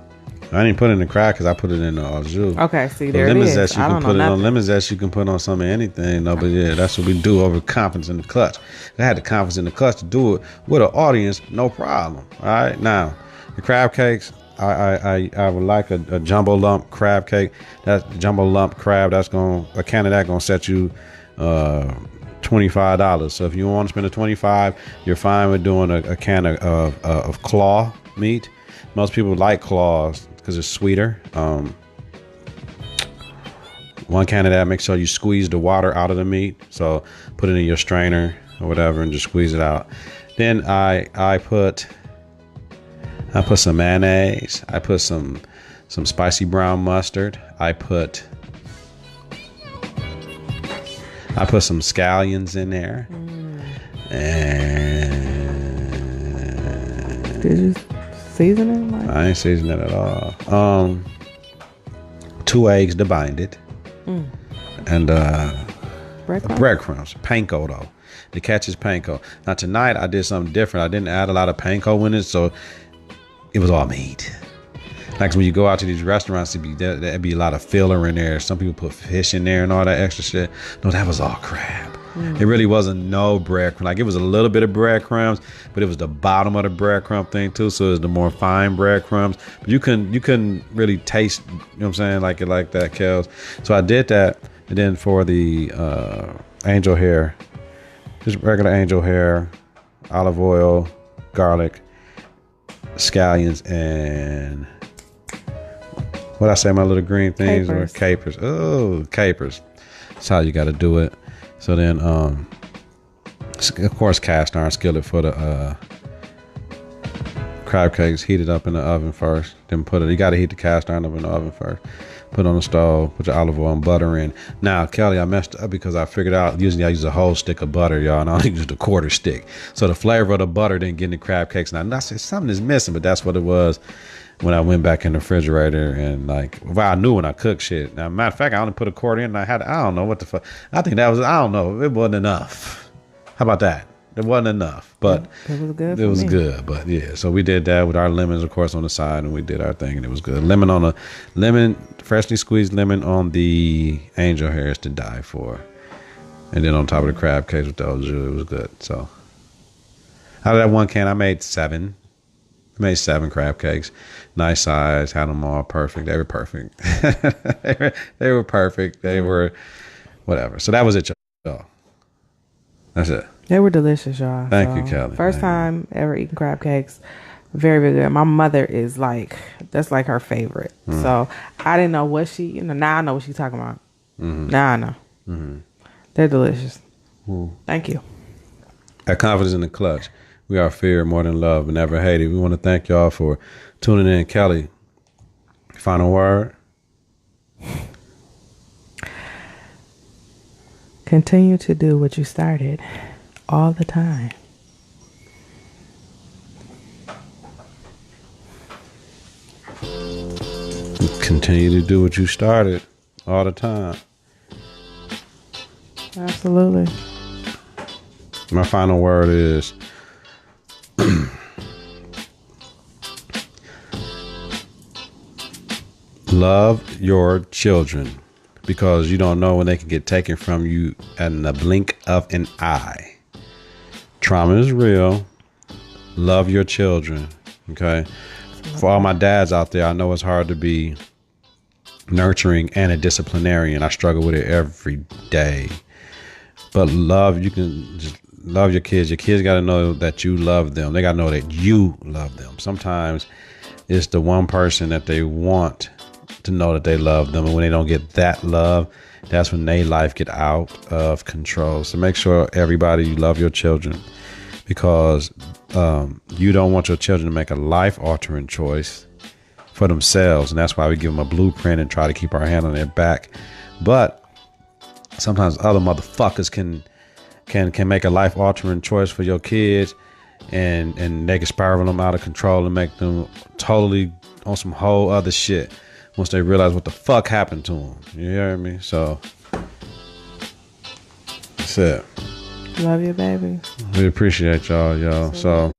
I didn't put it in the crab because I put it in the au jus. Okay, see, But there it lemon is. zest, you I can don't put know it on nothing. lemon zest. You can put on some of anything. No, but yeah, that's what we do over Confidence in the Klutch. I had the confidence in the Klutch to do it with an audience, no problem. All right, now the crab cakes. I would like a jumbo lump crab cake. That jumbo lump crab. A can of that gonna set you $25. So if you want to spend a $25, you're fine with doing a can of claw meat. Most people like claws because it's sweeter. One can of that, make sure you squeeze the water out of the meat. So put it in your strainer or whatever and just squeeze it out. Then I put some mayonnaise. I put some spicy brown mustard. I put some scallions in there. And did you season it? Like? I ain't season it at all. 2 eggs to bind it. And breadcrumbs. Panko though. The catch is panko. Now tonight I did something different. I didn't add a lot of panko in it, so it was all meat. Like when you go out to these restaurants, there'd be a lot of filler in there. Some people put fish in there and all that extra shit. No, that was all crab. It really wasn't no breadcrumbs. Like it was a little bit of breadcrumbs, but it was the bottom of the breadcrumb thing too. So it was the more fine breadcrumbs. But you couldn't really taste, you know what I'm saying, like it like that, Kels. So I did that, and then for the angel hair, just regular angel hair, olive oil, garlic, scallions, and what I say, my little green things capers. Or capers. Oh, capers. That's how you got to do it. So then, of course, cast iron skillet for the crab cakes. Heat it up in the oven first. Then you got to heat the cast iron up in the oven first. Put it on the stove. Put your olive oil and butter in. Now, Kelly, I messed up because I figured out usually I use a whole stick of butter, y'all, and I only used a quarter stick. So the flavor of the butter didn't get in the crab cakes. Now, I said something is missing, but that's what it was. When I went back in the refrigerator and I knew when I cooked shit. Now, matter of fact, I only put a quarter in and I don't know what the fuck. I think I don't know. It wasn't enough. How about that? It wasn't enough, but it was good. It was good, but yeah. So we did that with our lemons, of course, on the side, and we did our thing, and it was good. Freshly squeezed lemon on the angel hair is to die for, and then on top of the crab cakes with the au jus, it was good. So out of that one can, I made 7. I made 7 crab cakes, nice size, had them all perfect. They were perfect. They were perfect. They were whatever. So that was it, y'all. That's it. They were delicious, y'all. Thank you, Kelly. First time ever eating crab cakes. Very, very good. My mother is that's like her favorite. So I didn't know what now I know what she's talking about. Now I know. They're delicious. Thank you. At Confidence in the Clutch, we are fear more than love and never hate it. We want to thank y'all for tuning in. Kelly, final word? Continue to do what you started all the time. Continue to do what you started all the time. Absolutely. My final word is love your children, because you don't know when they can get taken from you in the blink of an eye. Trauma is real. Love your children. Okay. For all my dads out there, I know it's hard to be nurturing and a disciplinarian. I struggle with it every day. But you can just love your kids. Your kids got to know that you love them. They got to know that you love them. Sometimes it's the one person that they want to know that they love them, and when they don't get that love, that's when their life get out of control. So make sure everybody, you love your children, because you don't want your children to make a life-altering choice for themselves, and that's why we give them a blueprint and try to keep our hand on their back. But sometimes other motherfuckers can make a life-altering choice for your kids, and they can spiral them out of control and make them totally on some whole other shit once they realize what the fuck happened to them. You hear me? So that's it. Love you, baby. We appreciate y'all. So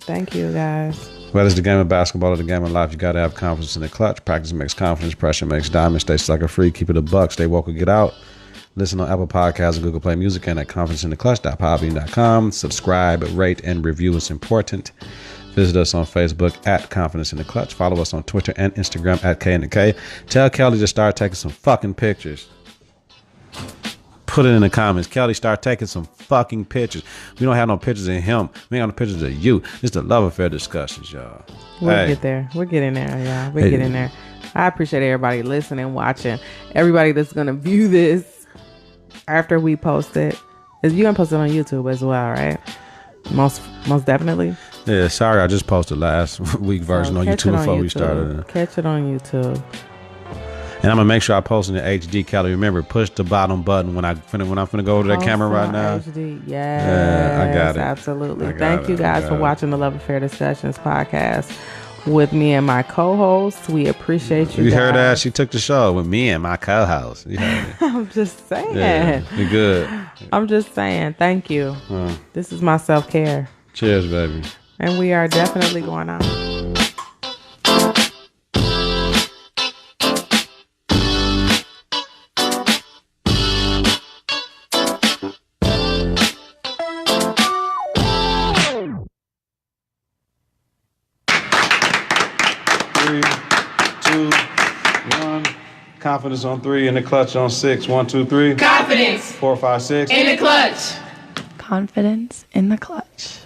thank you, guys. Whether it's the game of basketball or the game of life, you got to have confidence in the clutch. Practice makes confidence. Pressure makes diamonds. Stay sucker free. Keep it a buck. Stay woke or get out. Listen on Apple Podcasts and Google Play Music and at confidenceintheclutch.podbean.com. Subscribe, rate, and review. It's important. Visit us on Facebook at Confidence in the Clutch. Follow us on Twitter and Instagram at K and the K. Tell Kelly to start taking some fucking pictures. Put it in the comments. Kelly, start taking some fucking pictures. We don't have no pictures of him. We ain't got no pictures of you. It's the love affair discussions, y'all. We'll get there. We're getting there, y'all. We're getting there. I appreciate everybody listening, watching. Everybody that's going to view this after we post it. You're going to post it on YouTube as well, right? Most definitely. Yeah, sorry, I just posted last week version on YouTube before we started. Catch it on YouTube. And I'm gonna make sure I post in the HD. Kelly, remember, push the bottom button when I'm finna go to that camera right now. HD. Yes, yeah, I got it. Absolutely. Thank you guys for watching the Love Affair Discussions podcast with me and my co-host. We appreciate you. You heard that? She took the show with me and my co-host. I'm just saying. Yeah, you're good. I'm just saying. Thank you. This is my self-care. Cheers, baby. And we are definitely going on. Confidence on 3 and the clutch on 6. 1, 2, 3. Confidence. 4, 5, 6. In the clutch. Confidence in the clutch.